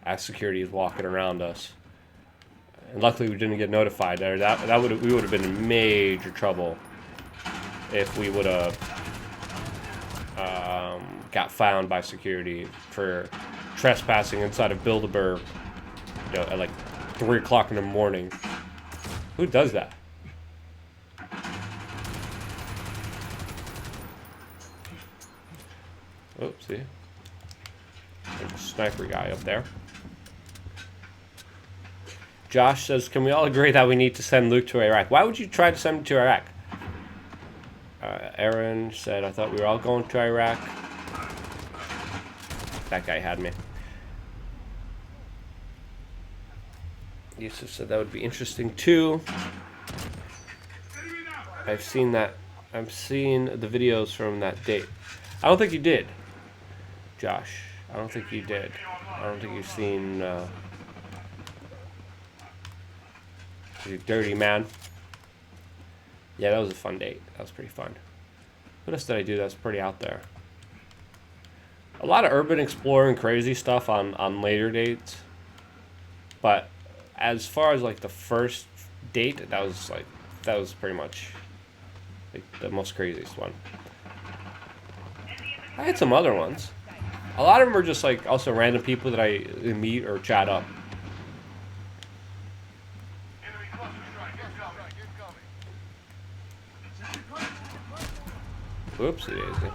As security is walking around us, and luckily we didn't get notified there. We would have been in major trouble if we would have got found by security for trespassing inside of Bilderberg, you know, at like 3 o'clock in the morning. Who does that? Oopsie. There's a sniper guy up there. Josh says, can we all agree that we need to send Luke to Iraq? Why would you try to send him to Iraq? Aaron said, I thought we were all going to Iraq. That guy had me. Yusuf said that would be interesting too. I've seen that. I've seen the videos from that date. I don't think you did, Josh. I don't think you did. I don't think you've seen you dirty man. Yeah, that was a fun date. That was pretty fun. What else did I do that's pretty out there? A lot of urban exploring crazy stuff on later dates. But as far as like the first date, that was pretty much like the most craziest one. I had some other ones. A lot of them are just like also random people that I meet or chat up. Whoopsie daisy.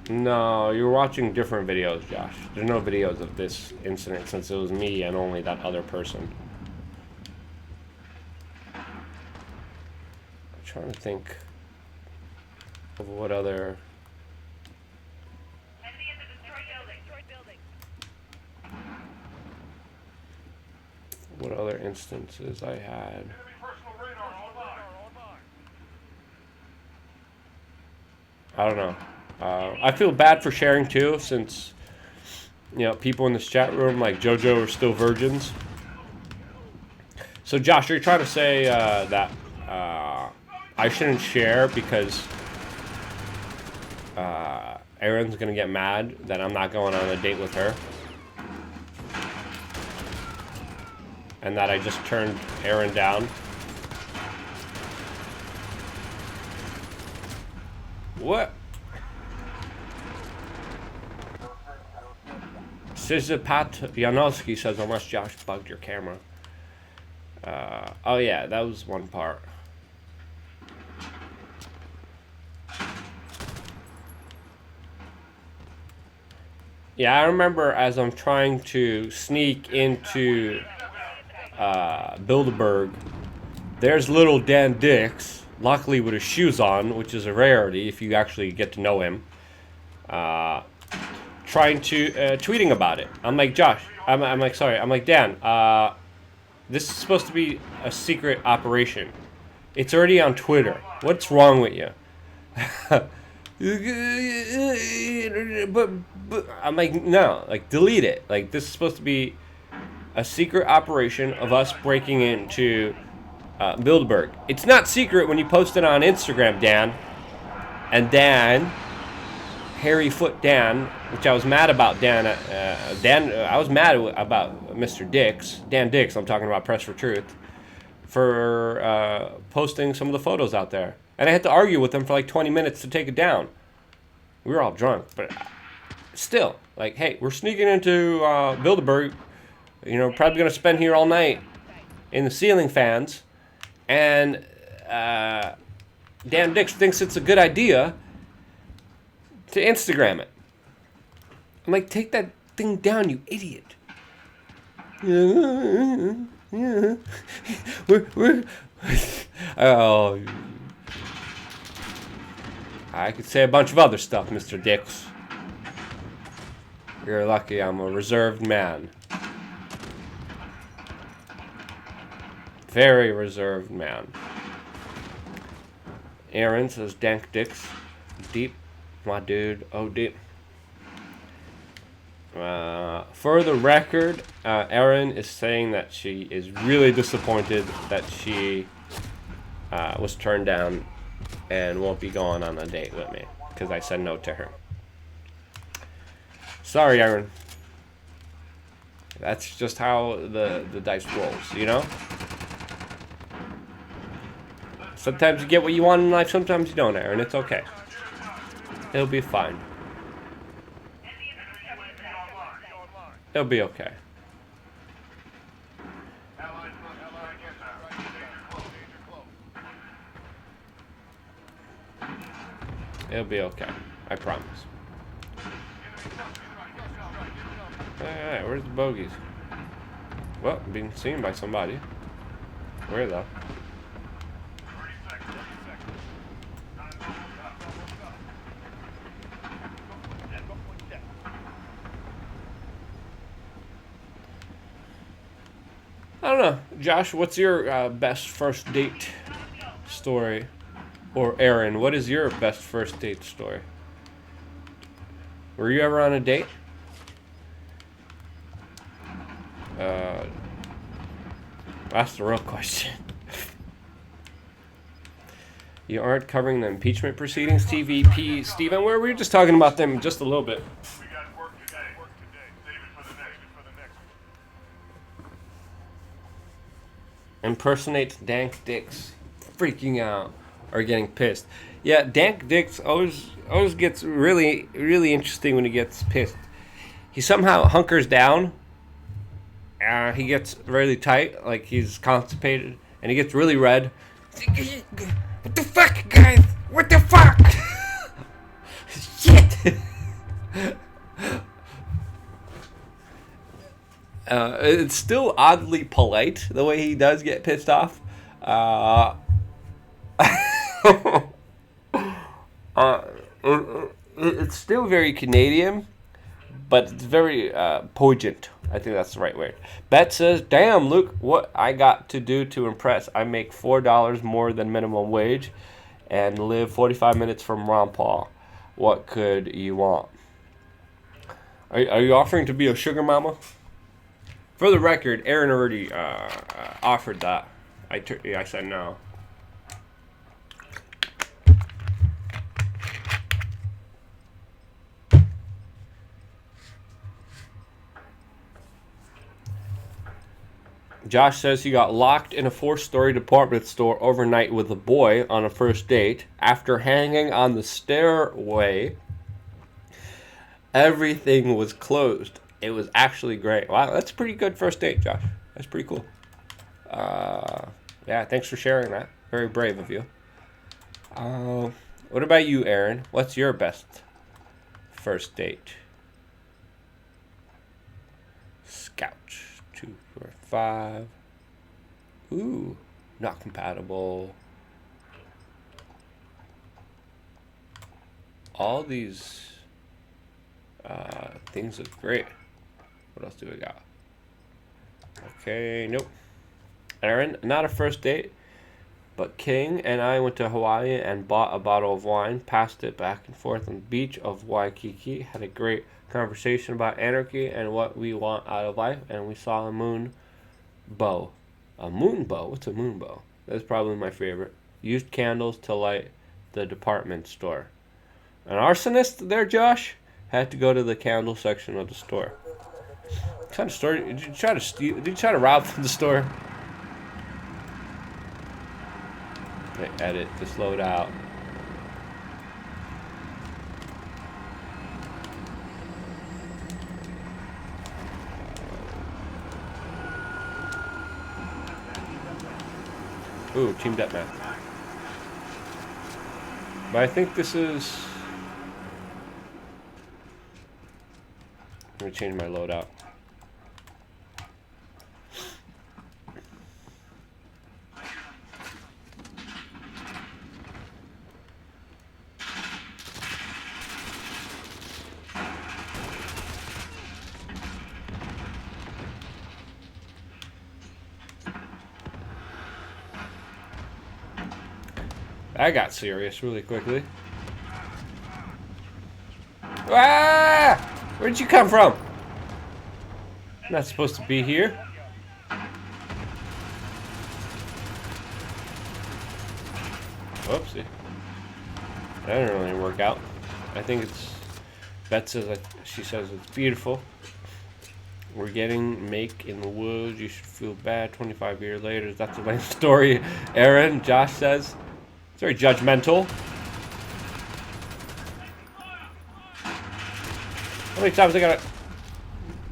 No, you're watching different videos, Josh. There's no videos of this incident since it was me and only that other person. I'm trying to think of what other... What other instances I had. I don't know. I feel bad for sharing too, since you know people in this chat room like JoJo are still virgins. So Josh, are you trying to say that I shouldn't share because Aaron's gonna get mad that I'm not going on a date with her? And that I just turned Aaron down? What? Sizipat Janowski says, unless Josh bugged your camera. Oh yeah, that was one part. Yeah, I remember as I'm trying to sneak into Bilderberg, there's little Dan Dix, luckily with his shoes on, which is a rarity if you actually get to know him, tweeting about it. I'm like, Josh, I'm like, Dan, this is supposed to be a secret operation. It's already on Twitter. What's wrong with you? but I'm like, no, like, delete it. Like, this is supposed to be a secret operation of us breaking into Bilderberg. It's not secret when you post it on Instagram, Dan. And Dan, Hairy Foot Dan, which I was mad about Dan. I was mad about Mr. Dix. Dan Dix, I'm talking about Press for Truth, for posting some of the photos out there. And I had to argue with them for like 20 minutes to take it down. We were all drunk, but still, like, hey, we're sneaking into Bilderberg. You know, probably going to spend here all night in the ceiling fans. And Dan Dix thinks it's a good idea to Instagram it. I'm like, take that thing down, you idiot. We're oh, I could say a bunch of other stuff, Mr. Dix. You're lucky I'm a reserved man. Very reserved man. Aaron says, Dank Dix. Deep, my dude. Oh, deep. For the record, Erin is saying that she is really disappointed that she was turned down and won't be going on a date with me because I said no to her. Sorry, Erin. That's just how the dice rolls, you know? Sometimes you get what you want in life, sometimes you don't, Erin. It's okay. It'll be fine. It'll be okay. It'll be okay. I promise. Alright, where's the bogeys? Well, being seen by somebody. Where though? I don't know. Josh, what's your best first date story? Or Aaron, what is your best first date story? Were you ever on a date? That's the real question. You aren't covering the impeachment proceedings, TVP, Steven. We were just talking about them just a little bit. We got work today. Save it for the next. Impersonate Dank Dix. Freaking out. Or getting pissed. Yeah, Dank Dix always gets really, really interesting when he gets pissed. He somehow hunkers down. He gets really tight, like he's constipated, and he gets really red. What the fuck, guys? What the fuck? Shit. It's still oddly polite the way he does get pissed off. It's still very Canadian, but it's very poignant. I think that's the right word. Bet says, damn, Luke, what I got to do to impress. I make $4 more than minimum wage and live 45 minutes from Ron Paul. What could you want? Are you offering to be a sugar mama? For the record, Aaron already offered that. I said no. Josh says he got locked in a 4-story department store overnight with a boy on a first date. After hanging on the stairway, everything was closed. It was actually great. Wow, that's a pretty good first date, Josh. That's pretty cool. Yeah, thanks for sharing that. Very brave of you. What about you, Aaron? What's your best first date? Scout. 2, 4, 5. Ooh, not compatible. All these things look great. What else do we got? Okay, nope. Aaron, not a first date, but King and I went to Hawaii and bought a bottle of wine, passed it back and forth on the beach of Waikiki, had a great conversation about anarchy and what we want out of life, and we saw a moon bow. A moon bow? What's a moon bow? That's probably my favorite. Used candles to light the department store. An arsonist there, Josh? Had to go to the candle section of the store. What kind of store? Did you try to steal? Did you try to rob from the store? They edit this loadout. Ooh, team deathmatch. But I think this is... Let me change my loadout. I got serious really quickly. Ah! Where'd you come from? I'm not supposed to be here. Whoopsie. That didn't really work out. I think it's... Beth says, she says it's beautiful. We're getting make in the woods. You should feel bad 25 years later. That's a nice story. Aaron, Josh says. It's very judgmental. How many times I gotta...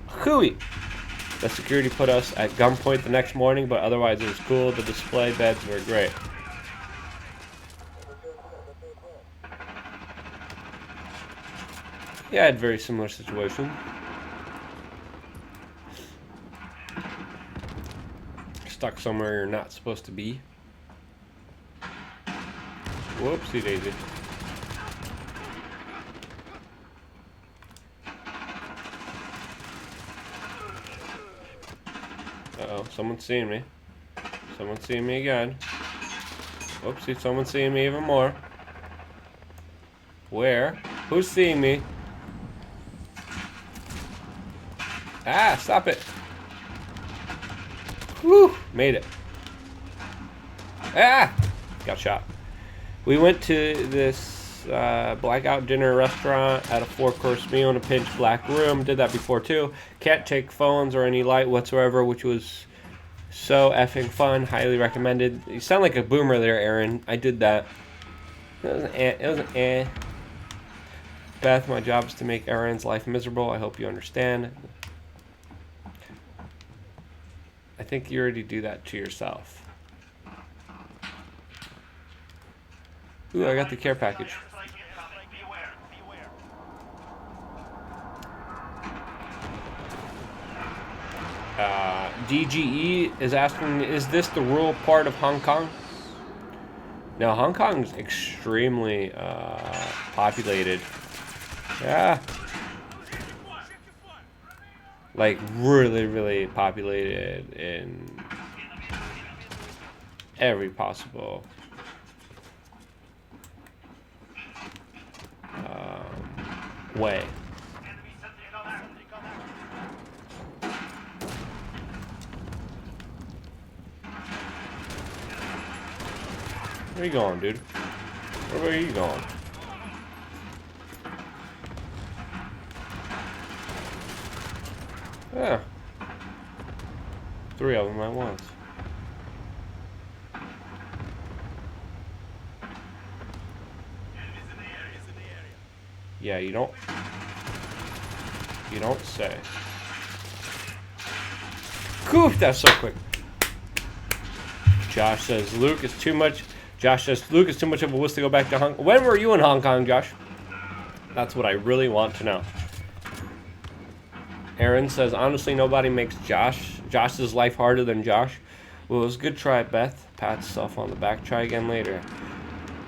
Hooey! The security put us at gunpoint the next morning, but otherwise it was cool. The display beds were great. Yeah, I had a very similar situation. Stuck somewhere you're not supposed to be. Whoopsie daisy. Uh-oh, someone's seeing me. Someone's seeing me again. Whoopsie, someone's seeing me even more. Where? Who's seeing me? Ah, stop it. Whew, made it. Ah! Got shot. We went to this blackout dinner restaurant at a 4-course meal in a pitch black room. Did that before too. Can't take phones or any light whatsoever, which was so effing fun. Highly recommended. You sound like a boomer there, Aaron. I did that. It was an eh. Beth, my job is to make Aaron's life miserable. I hope you understand. I think you already do that to yourself. Ooh, I got the care package. DGE is asking, is this the rural part of Hong Kong? Now, Hong Kong is extremely populated. Yeah. Like, really, really populated in every possible way. Where are you going, dude? Where are you going? Yeah. 3 of them at once. Yeah, you don't say. Cool, that's so quick. Josh says Luke is too much. Josh says Luke is too much of a wuss to go back to Hong Kong. When were you in Hong Kong, Josh? That's what I really want to know. Aaron says, honestly, nobody makes Josh's life harder than Josh. Well, it was a good try, Beth. Pat yourself on the back. Try again later.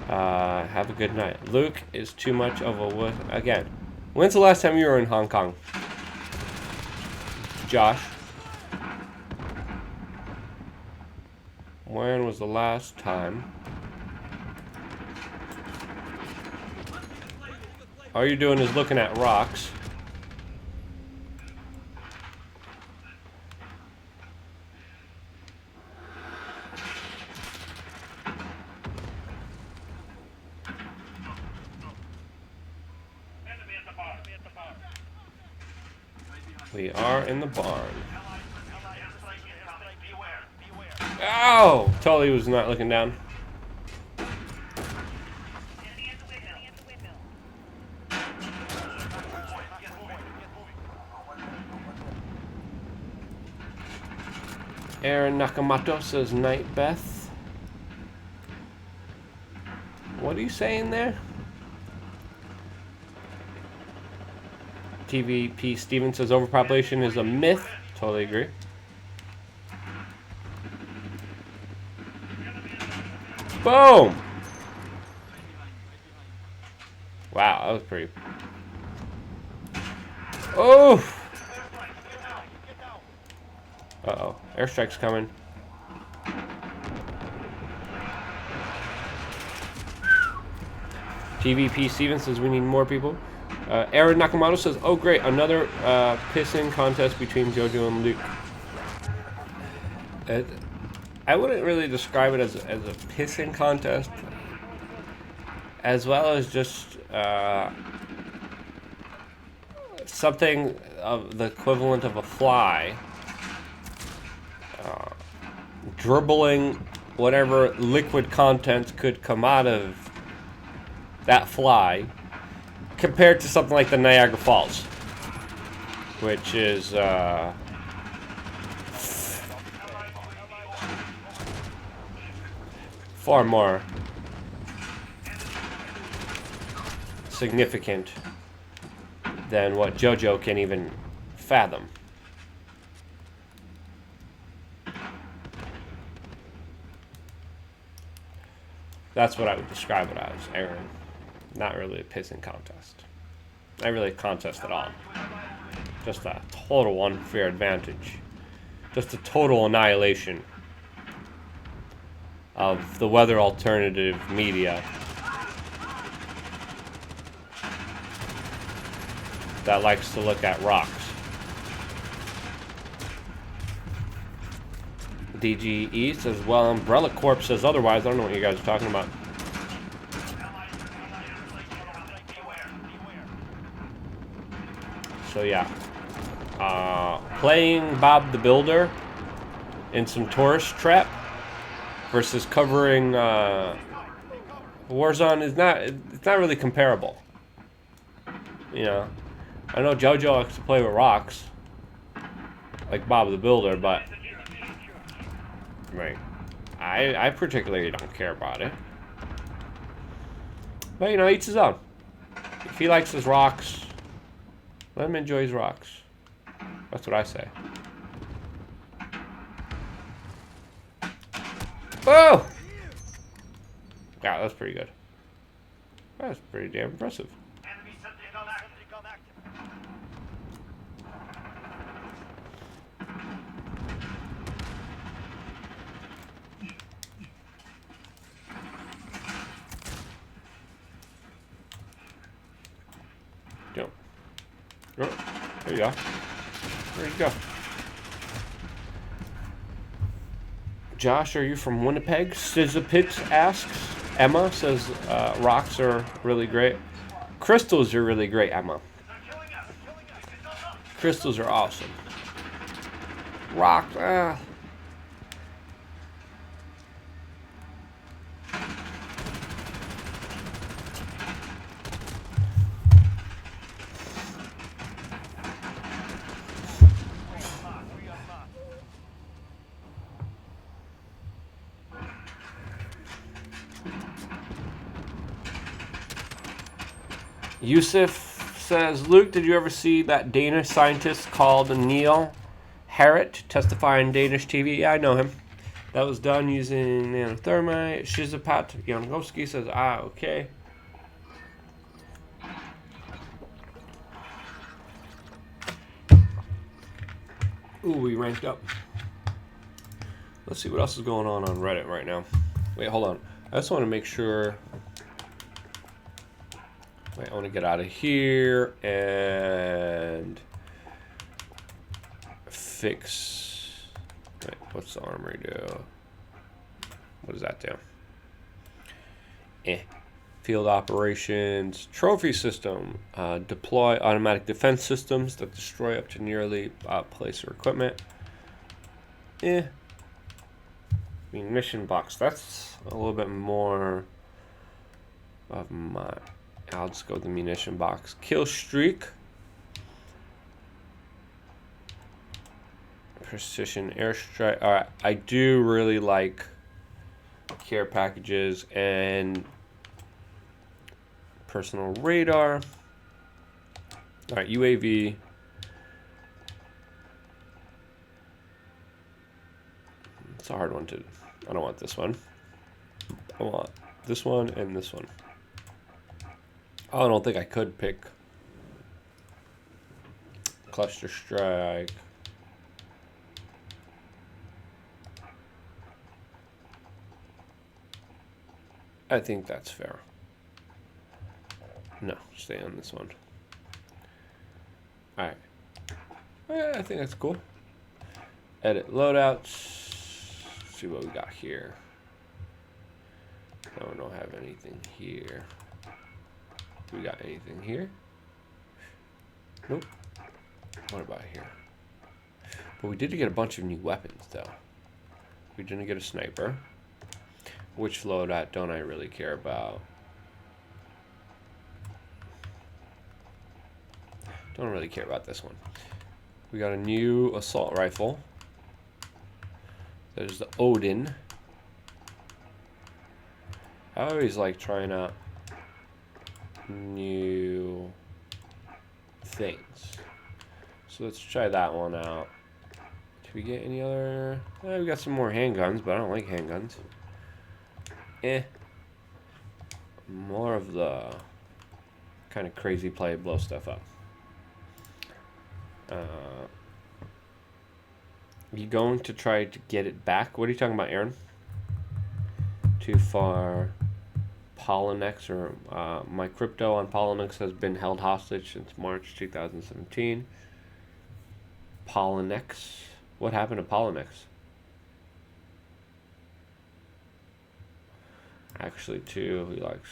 Have a good night. Luke is too much of a wuss. Again, when's the last time you were in Hong Kong? Josh? When was the last time? All you're doing is looking at rocks. We are in the barn. Oh! Totally was not looking down. Aaron Nakamoto says Night Beth. What are you saying there? TVP Steven says overpopulation is a myth. Totally agree. Boom! Wow, that was pretty. Oh! Uh-oh. Airstrike's coming. TVP Steven says we need more people. Aaron Nakamoto says, oh great, another pissing contest between JoJo and Luke. I wouldn't really describe it as a pissing contest, as well as just something of the equivalent of a fly dribbling whatever liquid content could come out of that fly, compared to something like the Niagara Falls, which is far more significant than what JoJo can even fathom. That's what I would describe it as, Aaron. Not really a pissing contest. Not really a contest at all. Just a total unfair advantage. Just a total annihilation of the weather alternative media that likes to look at rocks. DGE says, well, Umbrella Corp says otherwise. I don't know what you guys are talking about. So yeah, playing Bob the Builder in some tourist trap versus covering Warzone is it's not really comparable. You know, I know JoJo likes to play with rocks like Bob the Builder, but right, I particularly don't care about it. But you know, each his own. If he likes his rocks, let him enjoy his rocks. That's what I say. Oh! Yeah, that's pretty good. That's pretty damn impressive. Jump. Oh, there you go. There you go. Josh, are you from Winnipeg? Sizzapit asks. Emma says rocks are really great. Crystals are really great, Emma. Crystals are awesome. Rocks, Yusuf says, Luke, did you ever see that Danish scientist called Neil Harrit testify on Danish TV? Yeah, I know him. That was done using nanothermite. Shizapat Yankovsky says, okay. Ooh, we ranked up. Let's see what else is going on Reddit right now. Wait, hold on. I just want to make sure. Wait, I want to get out of here and fix. Wait, what's the armory do? What does that do? Field operations, trophy system, deploy automatic defense systems that destroy up to nearly place or equipment. Munition box. That's a little bit more of my. I'll just go with the munition box. Kill streak. Precision airstrike. All right, I do really like care packages and personal radar. All right, UAV. It's a hard one to. I don't want this one. I want this one and this one. Oh, I don't think I could pick cluster strike. I think that's fair. No, stay on this one. All right. Yeah, I think that's cool. Edit loadouts. Let's see what we got here. No, we don't have anything here. Do we got anything here? Nope. What about here? But we did get a bunch of new weapons, though. We didn't get a sniper. Which loadout don't I really care about? Don't really care about this one. We got a new assault rifle. There's the Odin. I always like trying out new things. So let's try that one out. Did we get any other? We got some more handguns, but I don't like handguns. More of the kind of crazy play, blow stuff up. You going to try to get it back? What are you talking about, Aaron? Too far. Polynex, or my crypto on Polynex has been held hostage since March 2017. Polynex. What happened to Polynex? Actually, too, he likes.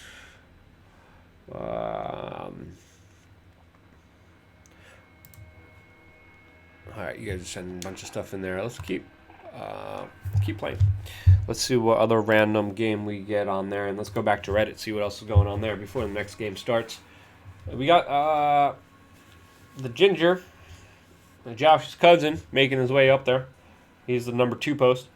All right, you guys are sending a bunch of stuff in there. Let's keep playing. Let's see what other random game we get on there, and let's go back to Reddit, see what else is going on there before the next game starts. We got the Ginger, Josh's cousin, making his way up there. He's the number 2 post.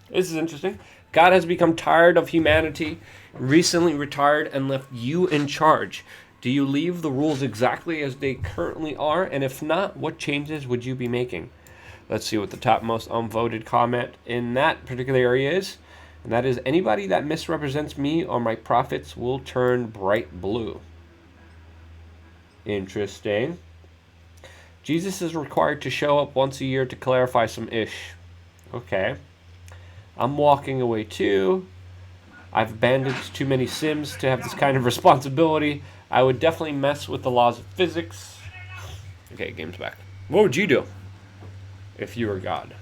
This is interesting. God has become tired of humanity, recently retired, and left you in charge. Do you leave the rules exactly as they currently are? And if not, what changes would you be making? Let's see what the top most unvoted comment in that particular area is. And that is, anybody that misrepresents me or my profits will turn bright blue. Interesting. Jesus is required to show up once a year to clarify some ish. Okay. I'm walking away too. I've abandoned too many Sims to have this kind of responsibility. I would definitely mess with the laws of physics. Okay, game's back. What would you do if you were God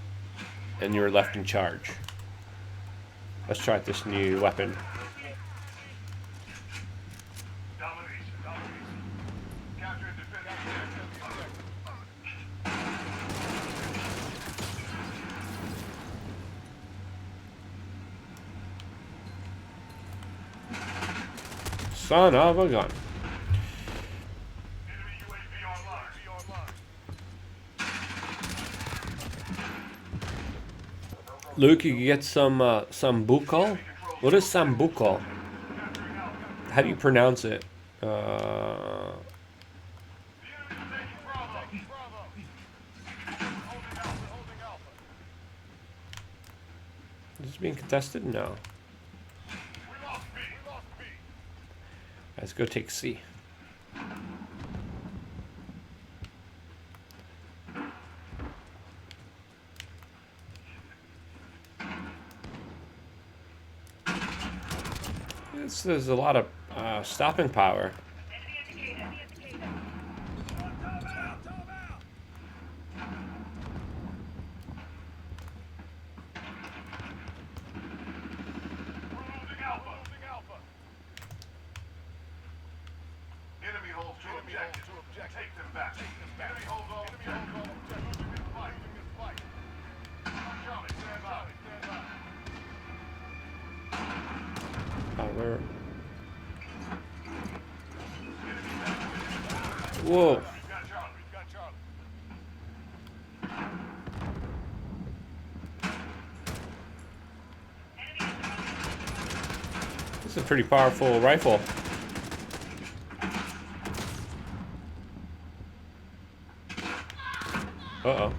and you were left in charge? Let's try out this new weapon. Son of a gun. Luke, you can get some sambuco. What is sambuco? How do you pronounce it? Is this being contested? No. Let's go take C. There's a lot of stopping power. Whoa. This is a pretty powerful rifle. Uh-oh.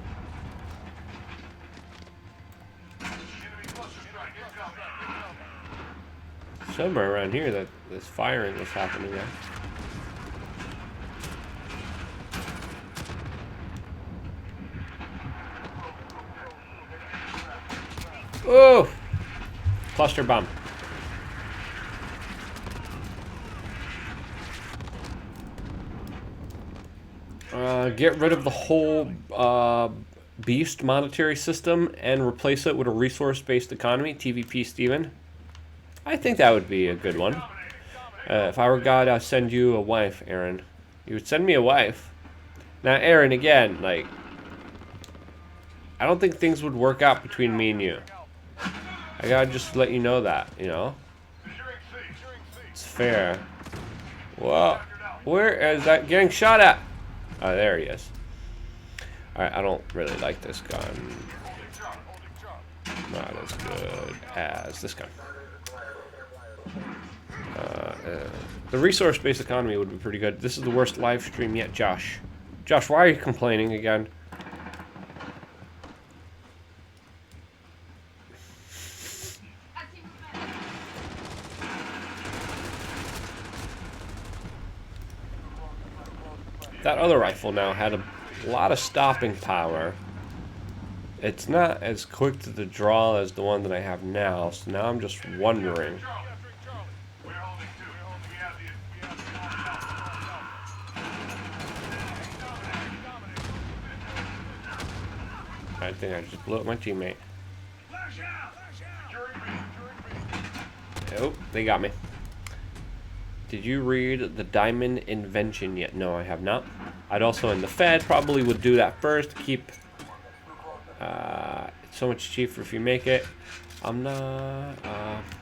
Somewhere around here that this firing is happening at. Oh! Cluster bomb. Get rid of the whole beast monetary system and replace it with a resource-based economy. TVP Steven. I think that would be a good one. If I were God, I'd send you a wife, Aaron. You would send me a wife. Now, Aaron, again, like, I don't think things would work out between me and you. I gotta just let you know that, you know? It's fair. Well, where is that getting shot at? Oh, there he is. Alright, I don't really like this gun. Not as good as this gun. The resource-based economy would be pretty good. This is the worst live stream yet, Josh. Josh, why are you complaining again? That other rifle now had a lot of stopping power. It's not as quick to the draw as the one that I have now, so now I'm just wondering. I think I just blew up my teammate. Oh, they got me. Did you read the Diamond Invention yet? No, I have not. I'd also, in the Fed, probably would do that first. Keep it's so much cheaper if you make it. I'm not.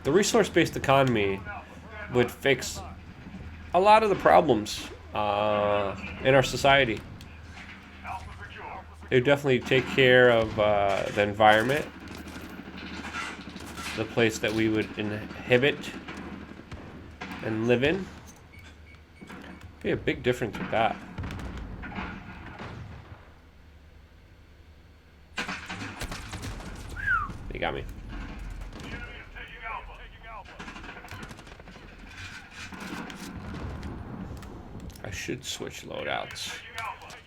The resource-based economy would fix a lot of the problems in our society. It would definitely take care of the environment, the place that we would inhabit and live in. Be a big difference with that. They got me. I should switch loadouts.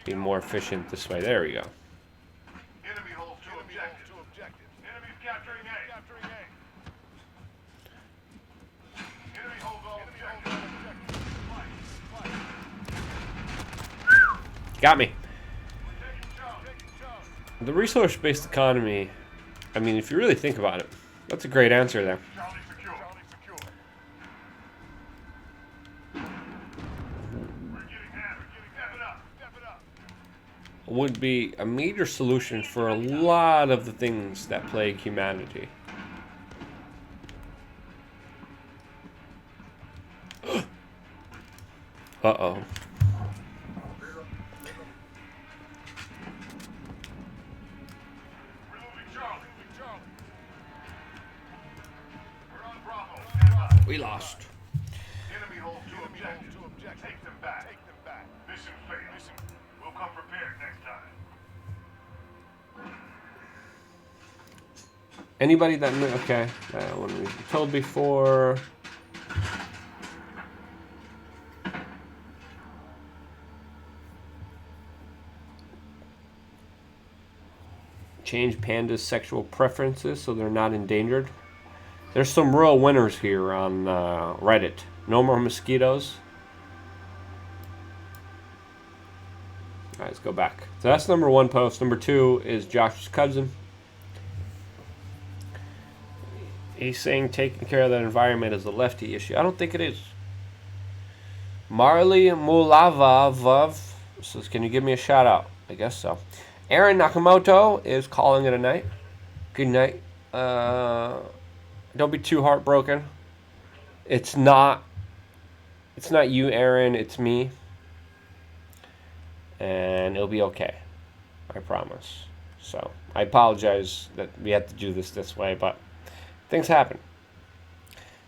Be more efficient this way. There we go. Got me. The resource-based economy, I mean, if you really think about it, that's a great answer there. Would be a major solution for a lot of the things that plague humanity. Uh-oh. We lost. Enemy holds two objectives. Take them back. Mission failed. We'll come prepared next time. Anybody that knew, okay, when we told before. Change pandas' sexual preferences so they're not endangered. There's some real winners here on Reddit. No more mosquitoes. Alright, let's go back. So that's number one post. Number two is Josh's cousin. He's saying taking care of that environment is a lefty issue. I don't think it is. Marley Mulava says, can you give me a shout out? I guess so. Aaron Nakamoto is calling it a night. Good night. Don't be too heartbroken. It's not you, Aaron. It's me. And it'll be okay. I promise. So, I apologize that we had to do this way, but things happen.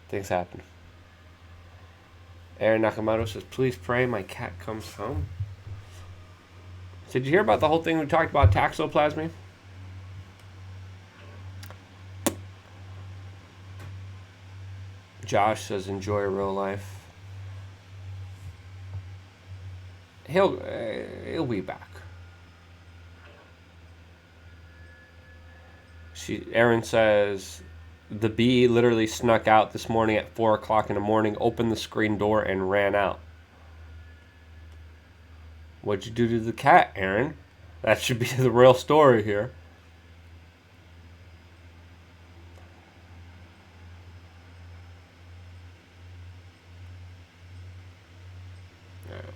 Things happen. Aaron Nakamoto says, please pray my cat comes home. So did you hear about the whole thing we talked about, toxoplasmy? Josh says, enjoy real life. He'll be back. Aaron says, the bee literally snuck out this morning at 4 o'clock in the morning, opened the screen door, and ran out. What'd you do to the cat, Aaron? That should be the real story here.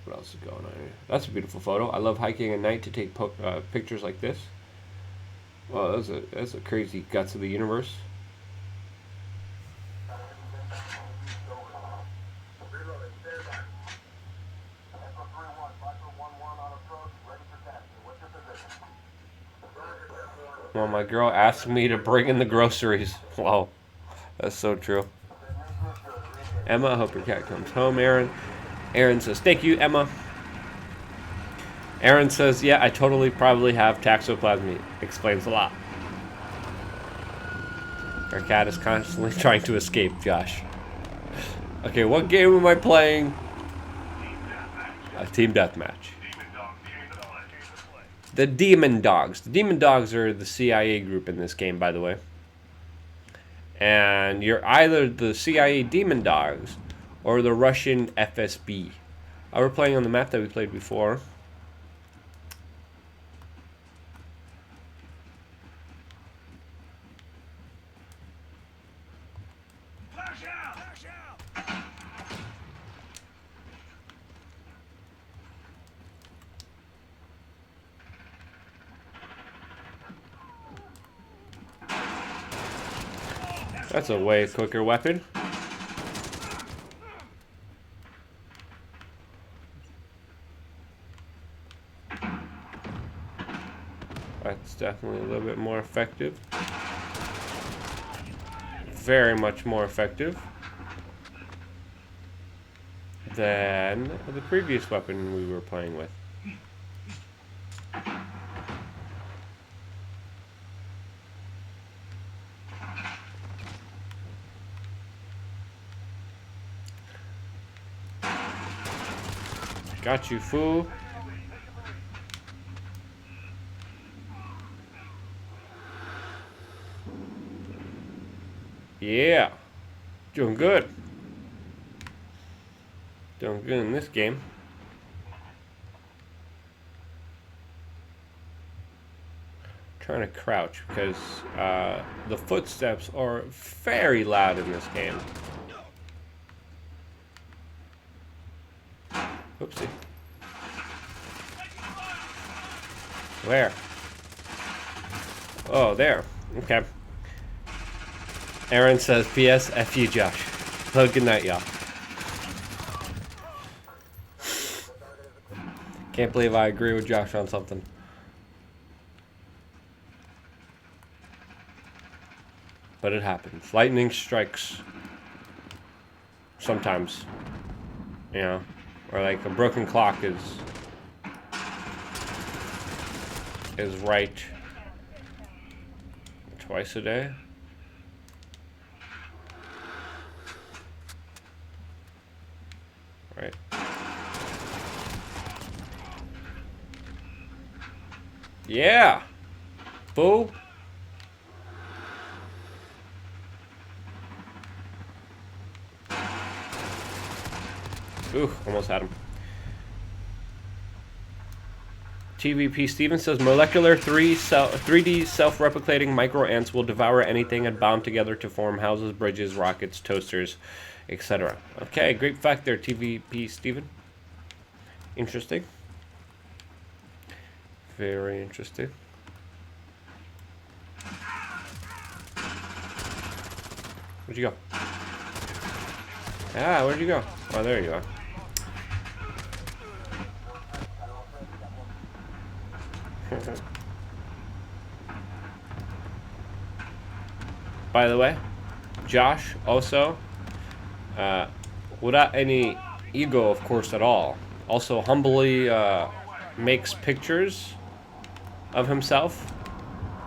What else is going on here? That's a beautiful photo. I love hiking at night to take pictures like this. Well, that's a crazy guts of the universe. Well, my girl asked me to bring in the groceries. Wow, that's so true. Emma, I hope your cat comes home, Aaron. Aaron says, thank you, Emma. Aaron says, yeah, I totally probably have toxoplasmy. Explains a lot. Our cat is constantly trying to escape, Josh. Okay, what game am I playing? A team deathmatch. The Demon Dogs. The Demon Dogs are the CIA group in this game, by the way. And you're either the CIA Demon Dogs or the Russian FSB. We're playing on the map that we played before. That's a way quicker weapon. That's definitely a little bit more effective. Very much more effective than the previous weapon we were playing with. Got you, fool. Yeah. Doing good. Doing good in this game. Trying to crouch because the footsteps are very loud in this game. Oopsie. Where? Oh, there. Okay. Aaron says, P.S. F you, Josh. Well, good night, y'all. Can't believe I agree with Josh on something. But it happens. Lightning strikes. Sometimes. You know. Or like a broken clock is right twice a day. Right. Yeah. Boo. Ooh, almost had him. TVP Steven says, molecular 3D self-replicating micro-ants will devour anything and bound together to form houses, bridges, rockets, toasters, etc. Okay, great fact there, TVP Steven. Interesting. Very interesting. Where'd you go? Ah, where'd you go? Oh, there you are. By the way, Josh, also, without any ego, of course, at all. Also humbly makes pictures of himself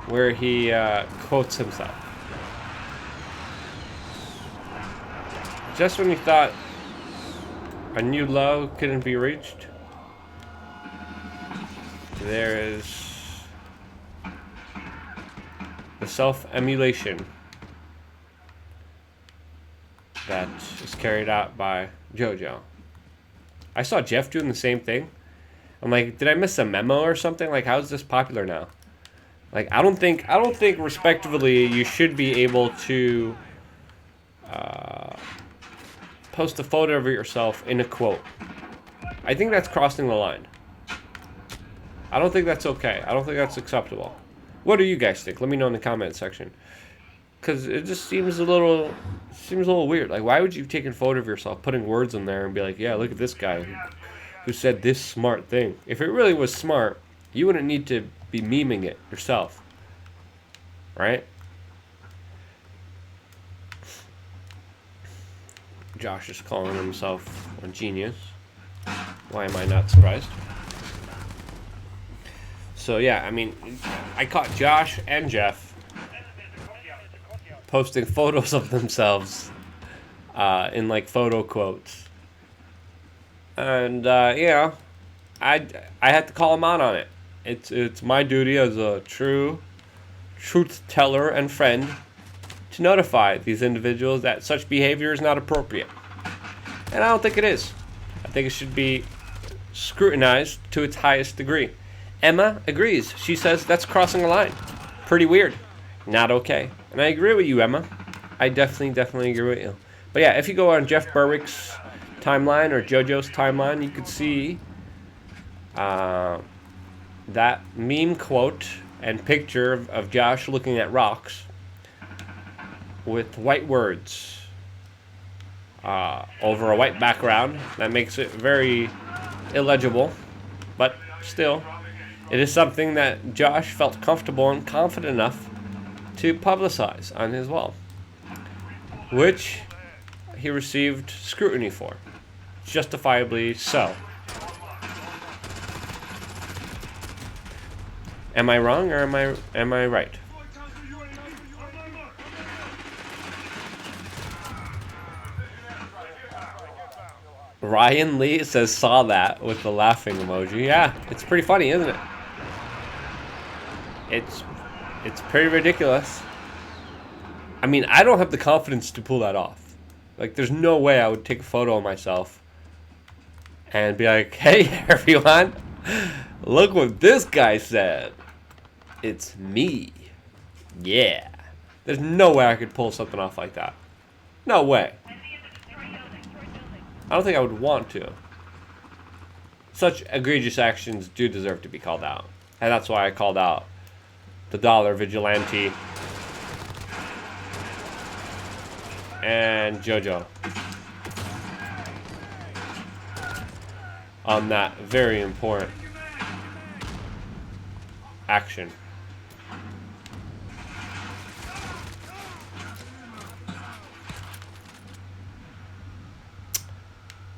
where he quotes himself. Just when you thought a new low couldn't be reached, there is the self-emulation that is carried out by JoJo. I saw Jeff doing the same thing. I'm like, did I miss a memo or something? Like, how is this popular now? Like, I don't think respectively you should be able to post a photo of yourself in a quote. I think that's crossing the line. I don't think that's okay. I don't think that's acceptable. What do you guys think? Let me know in the comment section. Because it just seems a little weird. Like, why would you take a photo of yourself, putting words in there, and be like, yeah, look at this guy who said this smart thing. If it really was smart, you wouldn't need to be memeing it yourself. Right? Josh is calling himself a genius. Why am I not surprised? So yeah, I mean, I caught Josh and Jeff posting photos of themselves in like photo quotes, and yeah, I had to call them out on it. It's my duty as a true truth teller and friend to notify these individuals that such behavior is not appropriate, and I don't think it is. I think it should be scrutinized to its highest degree. Emma agrees. She says that's crossing a line. Pretty weird. Not okay. And I agree with you, Emma. I definitely agree with you. But yeah, if you go on Jeff Berwick's timeline or JoJo's timeline, you could see that meme quote and picture of Josh looking at rocks with white words over a white background. That makes it very illegible, but still, it is something that Josh felt comfortable and confident enough to publicize on his wall, which he received scrutiny for, justifiably so. Am I wrong or am I right? Ryan Lee says saw that with the laughing emoji. Yeah, it's pretty funny, isn't it? It's pretty ridiculous. I mean, I don't have the confidence to pull that off. Like, there's no way I would take a photo of myself and be like, hey, everyone, look what this guy said. It's me. Yeah. There's no way I could pull something off like that. No way. I don't think I would want to. Such egregious actions do deserve to be called out. And that's why I called out the Dollar Vigilante and JoJo on that very important action.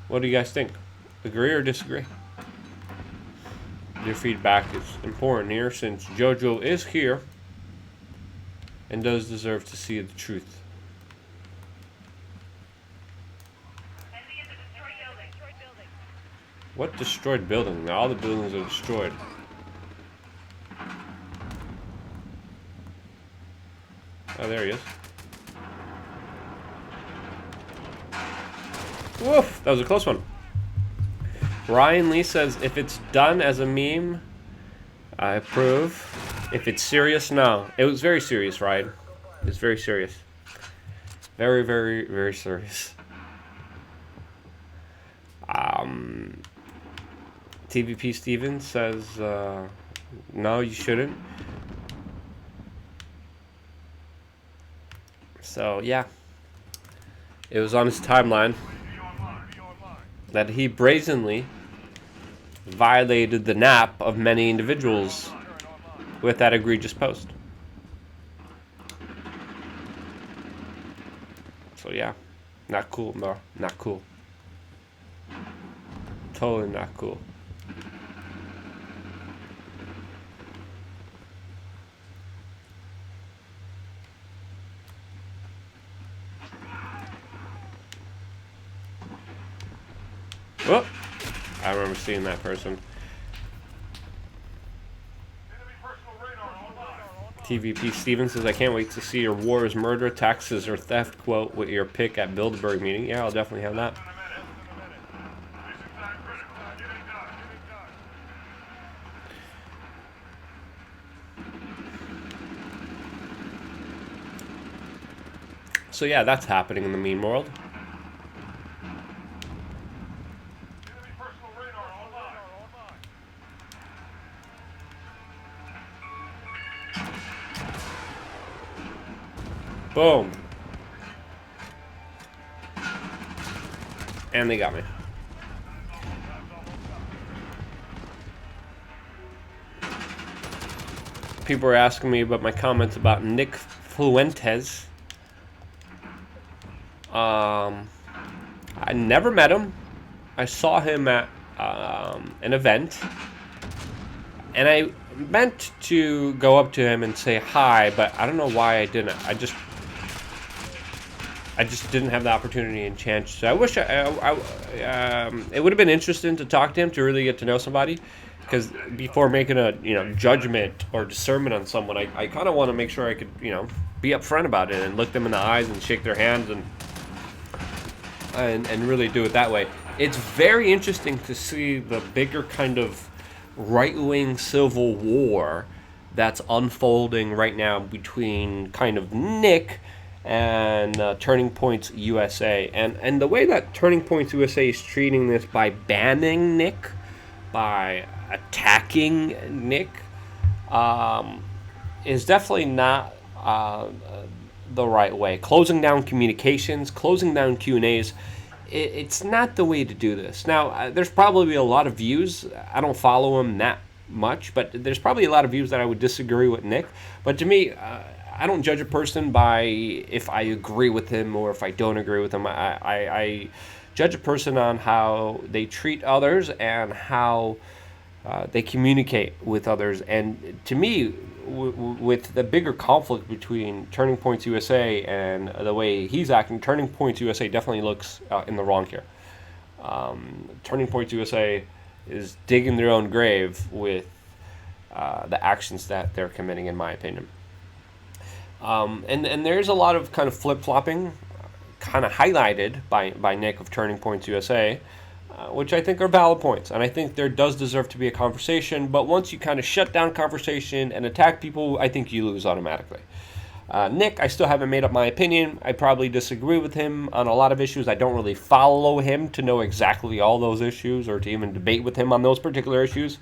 What do you guys think? Agree or disagree? Your feedback is important here since JoJo is here and does deserve to see the truth. What destroyed building? All the buildings are destroyed. Oh, there he is. Woof! That was a close one. Ryan Lee says, if it's done as a meme, I approve. If it's serious, no. It was very serious, Ryan. It was very serious. Very, very, very serious. TVP Stevens says, no, you shouldn't. So, yeah. It was on his timeline that he brazenly violated the nap of many individuals with that egregious post. So yeah, not cool, no, not cool. Totally not cool. Oh, I remember seeing that person. TVP Steven says, I can't wait to see your wars, murder, taxes, or theft quote with your pick at Bilderberg meeting. Yeah, I'll definitely have that. So yeah, that's happening in the meme world. Boom. And they got me. People are asking me about my comments about Nick Fuentes. I never met him. I saw him at an event. And I meant to go up to him and say hi, but I don't know why I didn't. I just didn't have the opportunity and chance. So I wish it would have been interesting to talk to him, to really get to know somebody, because before making a judgment or discernment on someone, I kind of want to make sure I could be upfront about it and look them in the eyes and shake their hands and really do it that way. It's very interesting to see the bigger kind of right-wing civil war that's unfolding right now between kind of Nick and Turning Points USA, and the way that Turning Points USA is treating this by banning Nick, by attacking Nick, is definitely not the right way. Closing down communications, closing down Q&As, it's not the way to do this. Now, there's probably a lot of views. I don't follow him that much, but there's probably a lot of views that I would disagree with Nick. But to me, I don't judge a person by if I agree with him or if I don't agree with him. I judge a person on how they treat others and how they communicate with others. And to me, with the bigger conflict between Turning Points USA and the way he's acting, Turning Points USA definitely looks in the wrong here. Turning Points USA is digging their own grave with the actions that they're committing, in my opinion. And there's a lot of kind of flip-flopping kind of highlighted by Nick of Turning Points USA, which I think are valid points. And I think there does deserve to be a conversation, but once you kind of shut down conversation and attack people, I think you lose automatically. Nick, I still haven't made up my opinion. I probably disagree with him on a lot of issues. I don't really follow him to know exactly all those issues or to even debate with him on those particular issues.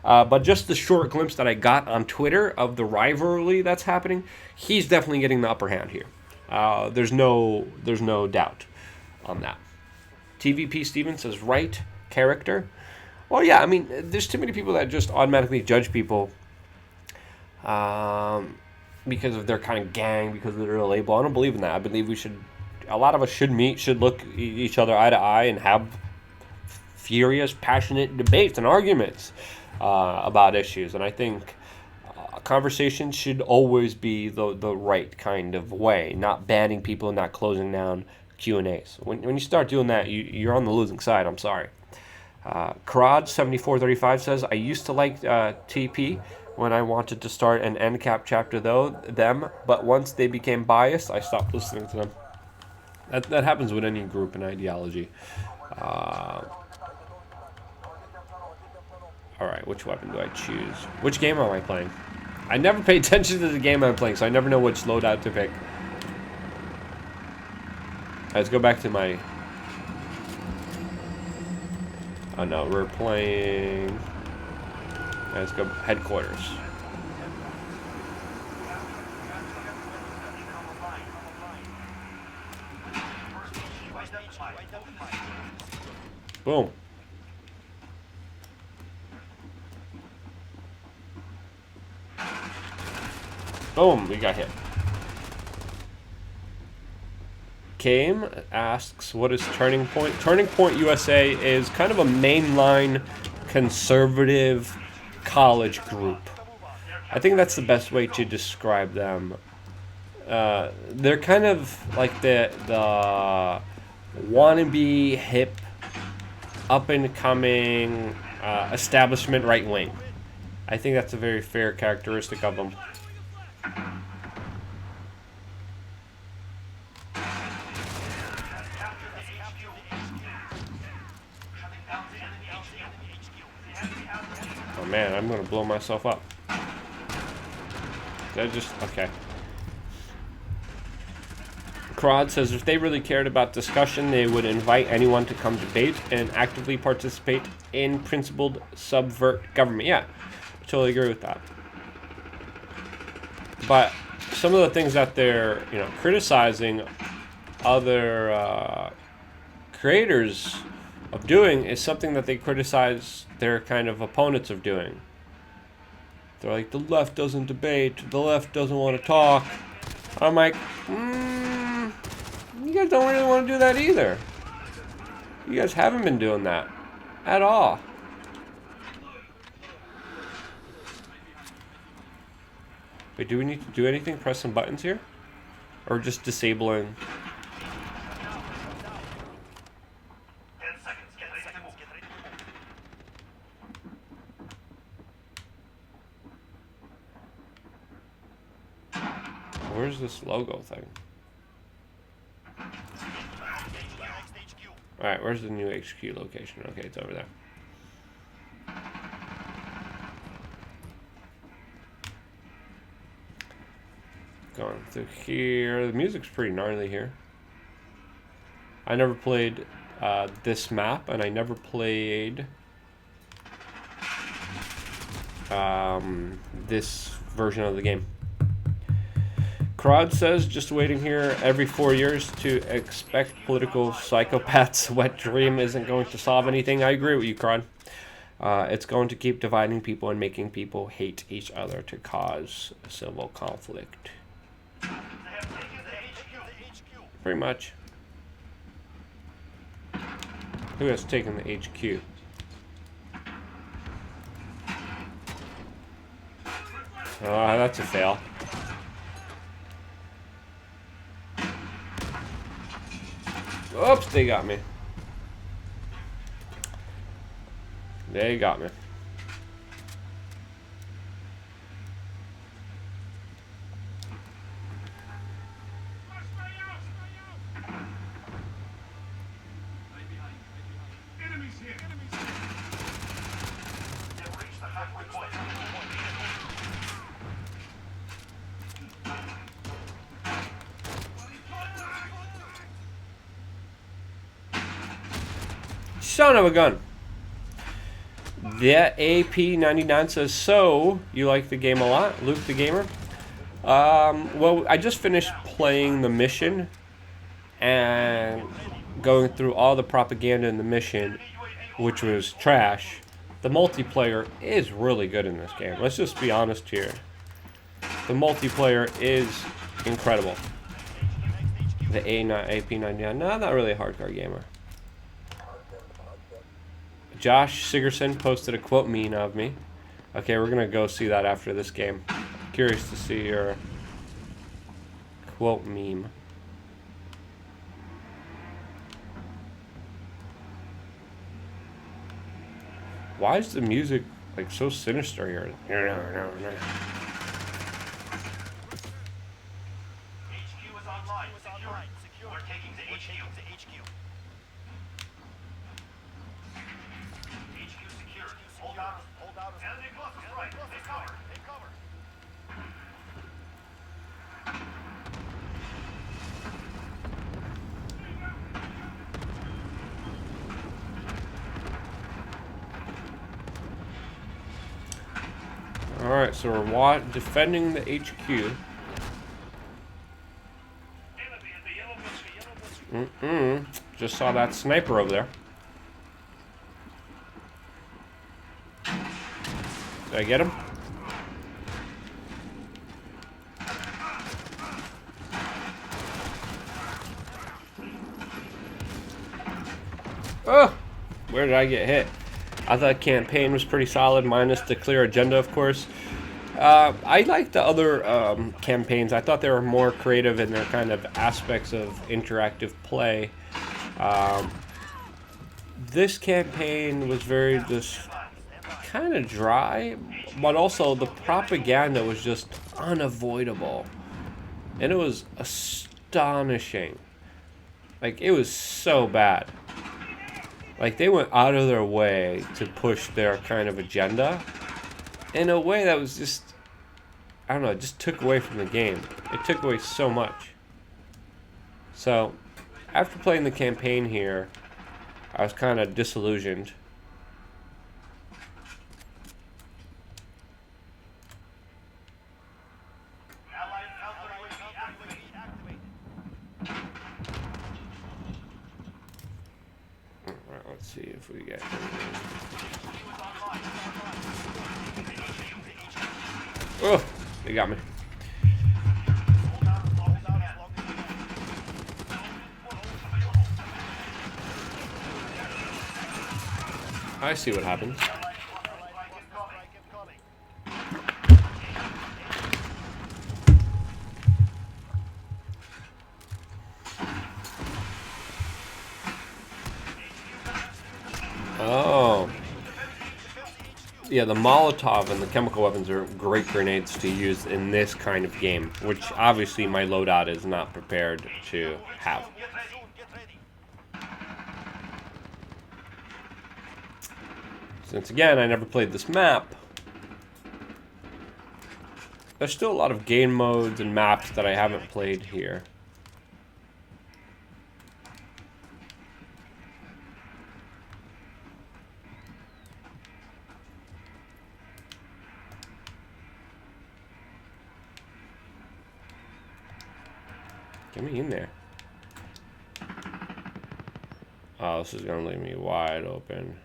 But just the short glimpse that I got on Twitter of the rivalry that's happening, he's definitely getting the upper hand here. There's no doubt on that. TVP Steven says, right character. Well, yeah, I mean, there's too many people that just automatically judge people because of their kind of gang, because of their label. I don't believe in that. I believe a lot of us should meet, should look each other eye to eye and have furious, passionate debates and arguments about issues. And I think conversation should always be the right kind of way, not banning people, not closing down Q&As. When you start doing that, you're on the losing side. I'm sorry. Crod7435 says, I used to like TP when I wanted to start an NCAP chapter but once they became biased, I stopped listening to them. That happens with any group and ideology. Alright, which weapon do I choose? Which game am I playing? I never pay attention to the game I'm playing, so I never know which loadout to pick. Let's go back to my... Oh no, we're playing... Let's go headquarters. Boom. Boom, we got hit. Game asks, what is Turning Point? Turning Point USA is kind of a mainline conservative college group. I think that's the best way to describe them. They're kind of like the wannabe hip, up and coming establishment right wing. I think that's a very fair characteristic of them. Oh man, I'm gonna blow myself up. Did I just okay. Crod says if they really cared about discussion, they would invite anyone to come debate and actively participate in principled subvert government. Yeah, I totally agree with that. But some of the things that they're, criticizing other creators of doing is something that they criticize their kind of opponents of doing. They're like, the left doesn't debate, the left doesn't want to talk. I'm like, you guys don't really want to do that either. You guys haven't been doing that at all. Wait, do we need to do anything? Press some buttons here? Or just disabling? Where's this logo thing? Alright, where's the new HQ location? Okay, it's over there. Going through here. The music's pretty gnarly here. I never played this map, and I never played this version of the game. Crod says, just waiting here every 4 years to expect political psychopaths' wet dream isn't going to solve anything. I agree with you, Crod. It's going to keep dividing people and making people hate each other to cause civil conflict. Pretty much. Who has taken the HQ? Oh, that's a fail. Oops, they got me. They got me. Son of a gun. The AP99 says, so, you like the game a lot, Luke the Gamer? Well, I just finished playing the mission and going through all the propaganda in the mission, which was trash. The multiplayer is really good in this game. Let's just be honest here. The multiplayer is incredible. The AP99, no, not really a hardcore gamer. Josh Sigerson posted a quote meme of me. Okay, we're gonna go see that after this game. Curious to see your quote meme. Why is the music like so sinister here? Alright, so we're defending the HQ. Just saw that sniper over there. Did I get him? Oh, where did I get hit? I thought campaign was pretty solid, minus the clear agenda, of course. I like the other campaigns. I thought they were more creative in their kind of aspects of interactive play. This campaign was very just kind of dry, but also the propaganda was just unavoidable. And it was astonishing. Like, it was so bad. Like, they went out of their way to push their kind of agenda in a way that was just, I don't know, it just took away from the game. It took away so much. So, after playing the campaign here, I was kind of disillusioned. Alright, let's see if we get... Oh, they got me. I see what happens. Oh. Yeah, the Molotov and the chemical weapons are great grenades to use in this kind of game, which obviously my loadout is not prepared to have. Since again, I never played this map, there's still a lot of game modes and maps that I haven't played here. Get me in there. Oh, this is gonna leave me wide open.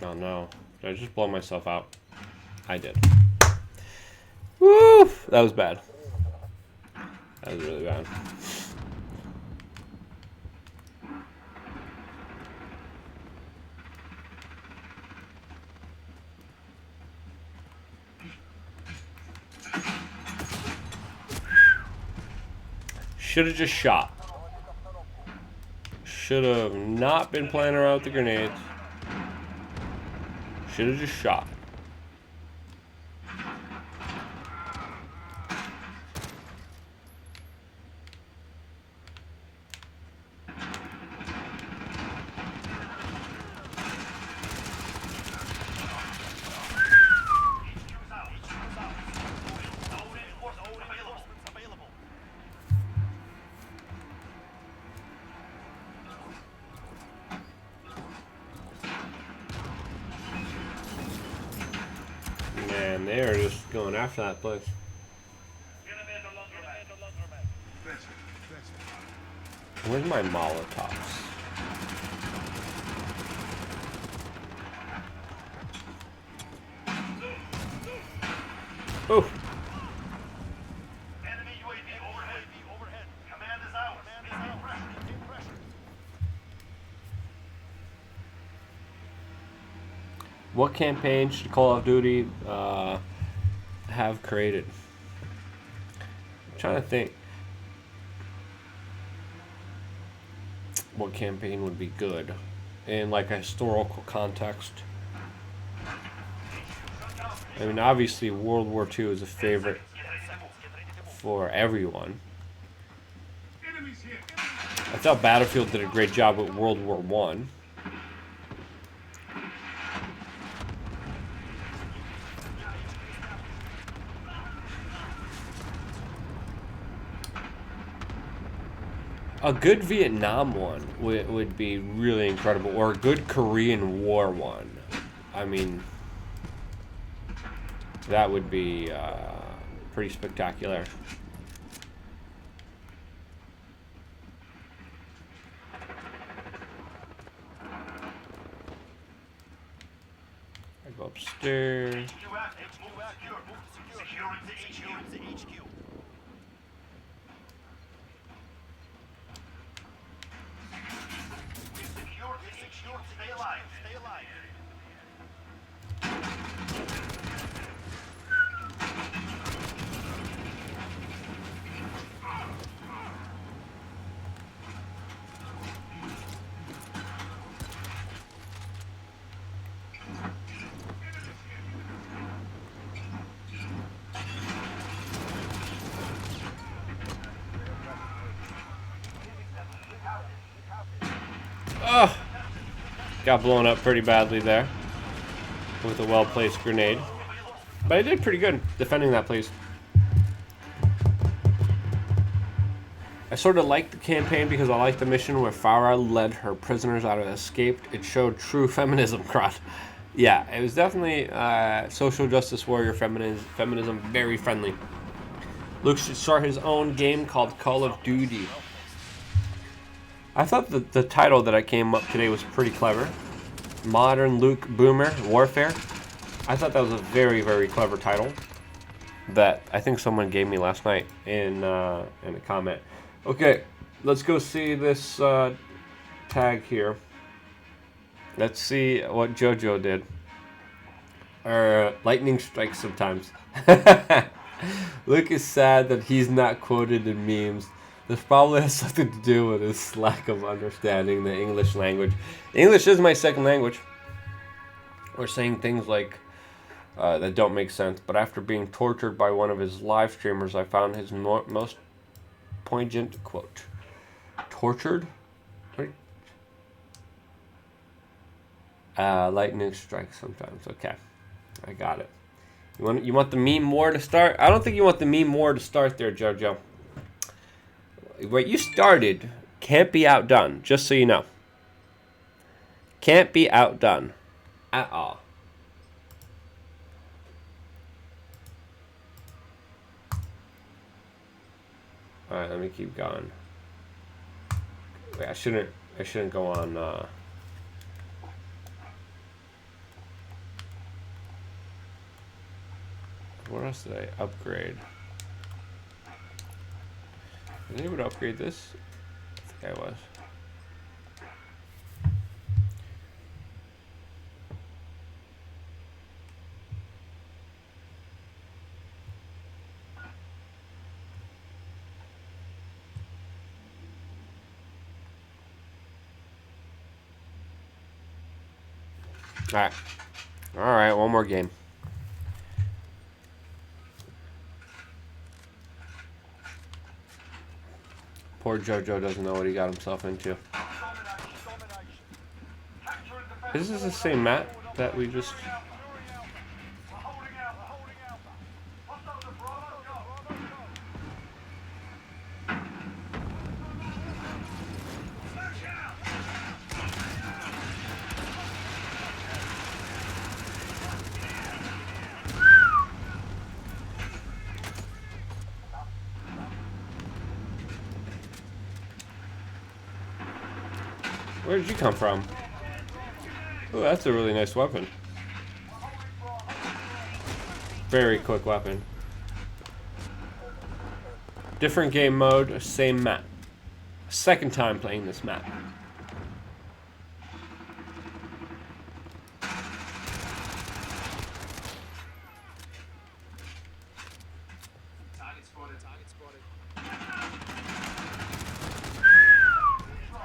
Oh no. Did I just blow myself out? I did. Woo! That was bad. That was really bad. Should have just shot. Should have not been playing around with the grenades. Should have just shot. Man, they are just going after that place. Where's my Molotovs? Oh. Enemy UAV overhead. Command is ours. Keep pressure. What campaign should Call of Duty have created? I'm trying to think. What campaign would be good in like a historical context? I mean, obviously World War II is a favorite for everyone. I thought Battlefield did a great job with World War I. A good Vietnam one would be really incredible, or a good Korean War one. I mean, that would be pretty spectacular. upstairs. HQ active. Securing to HQ. Secure to HQ. Stay alive. Ugh! Got blown up pretty badly there with a well-placed grenade. But I did pretty good defending that place. I sort of liked the campaign because I liked the mission where Farah led her prisoners out of escaped. It showed true feminism, crowd. Yeah, it was definitely social justice warrior feminism, very friendly. Luke should start his own game called Call of Duty. I thought the title that I came up today was pretty clever. Modern Luke Boomer Warfare. I thought that was a very, very clever title that I think someone gave me last night in a comment. Okay, let's go see this tag here. Let's see what JoJo did. Or lightning strikes sometimes. Luke is sad that he's not quoted in memes. This probably has something to do with his lack of understanding the English language. English is my second language. Or saying things like that don't make sense. But after being tortured by one of his live streamers, I found his most poignant quote. Tortured? Lightning strikes sometimes. Okay, I got it. You want the meme war to start? I don't think you want the meme war to start there, JoJo. What you started can't be outdone, just so you know. Can't be outdone at all. Alright, let me keep going. Wait, I shouldn't go on what else did I upgrade? Was I able to upgrade this? I think I was. Alright, one more game. Poor JoJo doesn't know what he got himself into. Is this the same map that we just... Where did you come from? Oh, that's a really nice weapon. Very quick weapon. Different game mode, same map. Second time playing this map.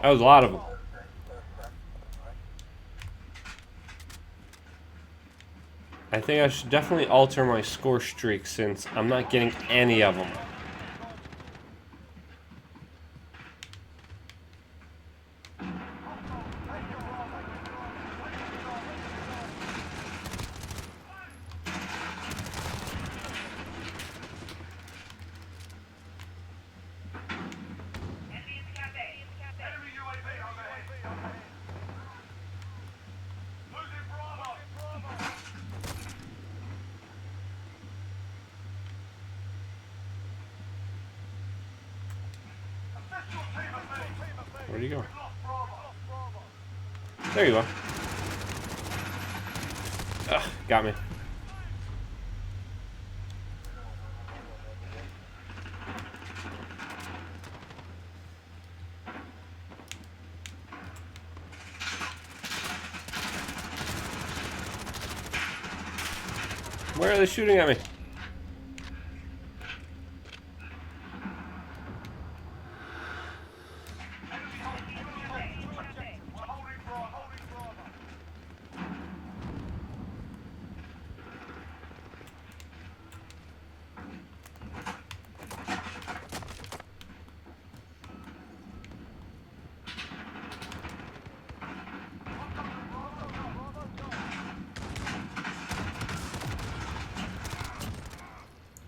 That was a lot of them. I think I should definitely alter my score streak since I'm not getting any of them. Where'd you go? There you go. Ugh, got me. Where are they shooting at me?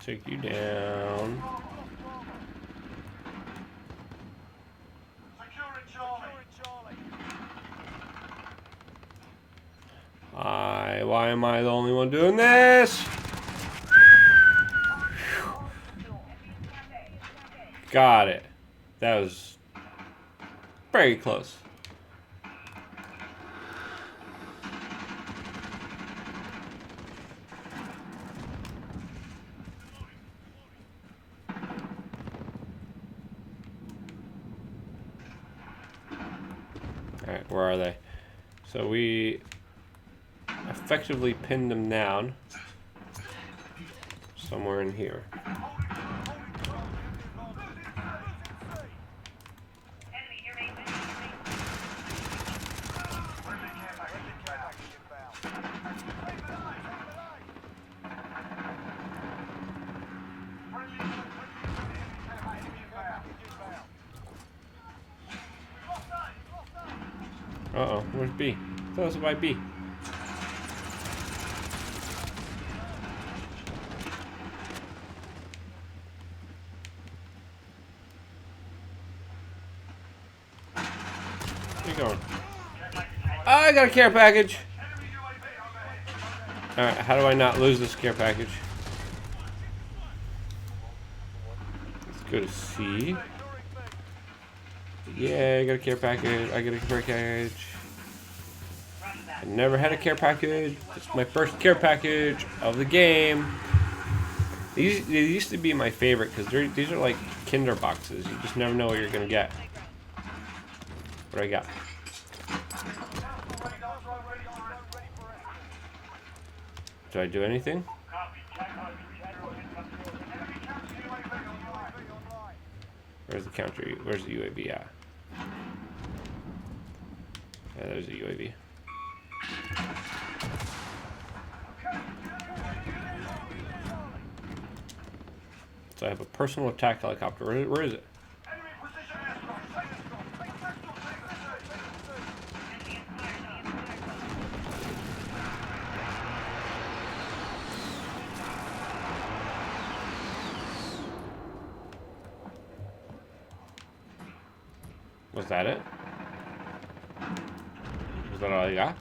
Take you down. Why am I the only one doing this? Got it. That was very close. Alright, where are they? So we effectively pinned them down somewhere in here. Uh-oh, where's B? Tell us about B. Where you going? I got a care package! Alright, how do I not lose this care package? Let's go to C. Yeah, I got a care package. I got a care package. I never had a care package. This is my first care package of the game. They used to be my favorite because these are like Kinder boxes. You just never know what you're gonna get. What do I got? Do I do anything? Where's the counter? Where's the UAV at? Yeah, there's a UAV. So I have a personal attack helicopter. Where is it? Was that it? Was that all you got?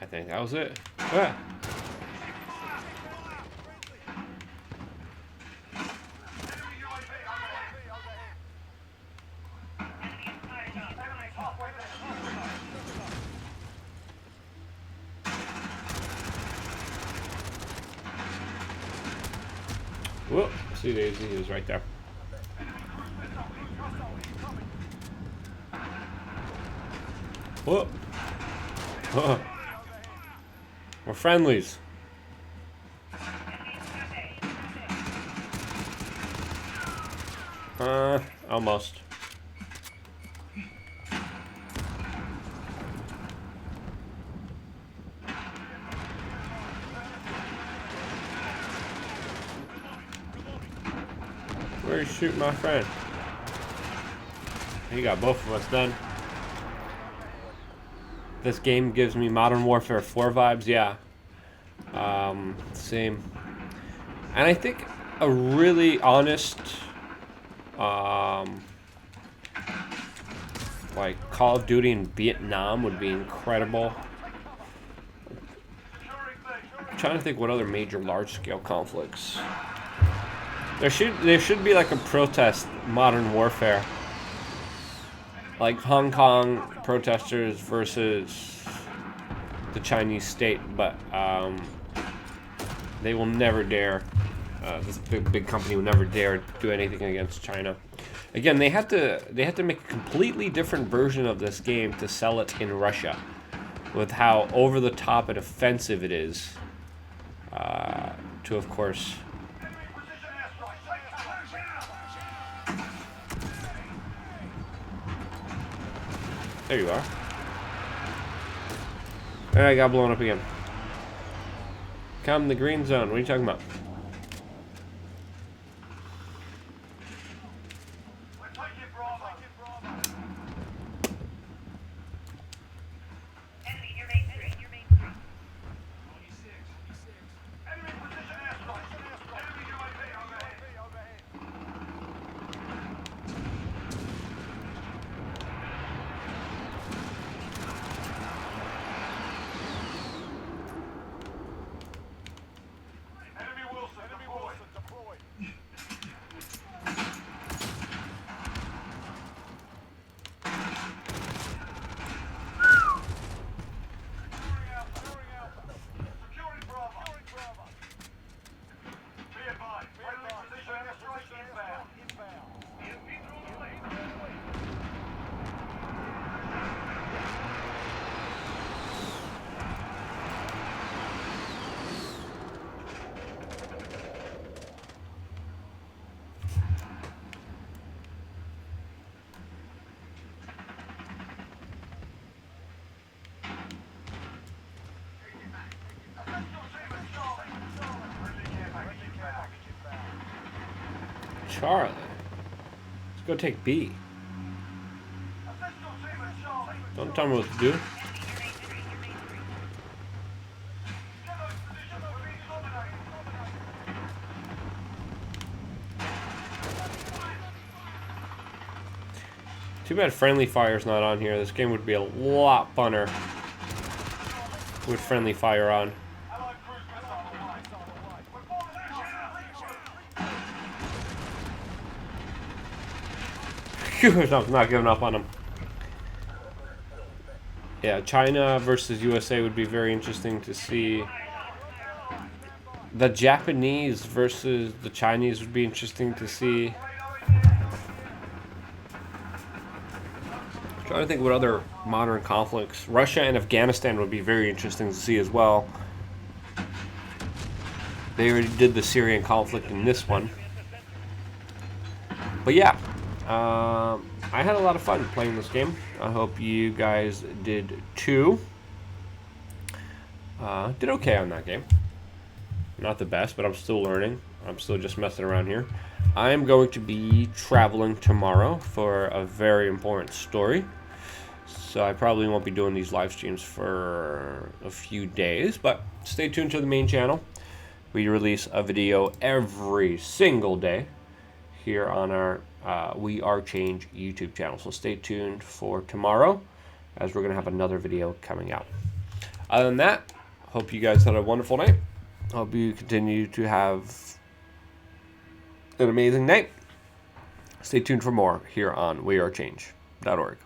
I think that was it. Ah. Whoop, see Daisy, he was right there. Whoop. Oh. We're friendlies. Almost. Where you shooting my friend? He got both of us then. This game gives me Modern Warfare 4 vibes, yeah. Same. And I think a really honest, like Call of Duty in Vietnam would be incredible. I'm trying to think what other major large-scale conflicts. There should be like a protest Modern Warfare. like Hong Kong protesters versus the Chinese state, but they will never dare. This big company will never dare do anything against China. Again, they had to make a completely different version of this game to sell it in Russia, with how over the top and offensive it is. To of course. There you are. And I got blown up again. Come in the green zone. What are you talking about? Charlie. Let's go take B. Don't tell me what to do. Too bad friendly fire's not on here. This game would be a lot funner with friendly fire on. I'm not giving up on them. Yeah, China versus USA would be very interesting to see. The Japanese versus the Chinese would be interesting to see. I'm trying to think what other modern conflicts. Russia and Afghanistan would be very interesting to see as well. They already did the Syrian conflict in this one. But yeah. I had a lot of fun playing this game. I hope you guys did too. Did okay on that game. Not the best, but I'm still learning. I'm still just messing around here. I am going to be traveling tomorrow for a very important story. So I probably won't be doing these live streams for a few days, but stay tuned to the main channel. We release a video every single day here on our We Are Change YouTube channel. So stay tuned for tomorrow, as we're going to have another video coming out. Other than that, hope you guys had a wonderful night. Hope you continue to have an amazing night. Stay tuned for more here on wearechange.org.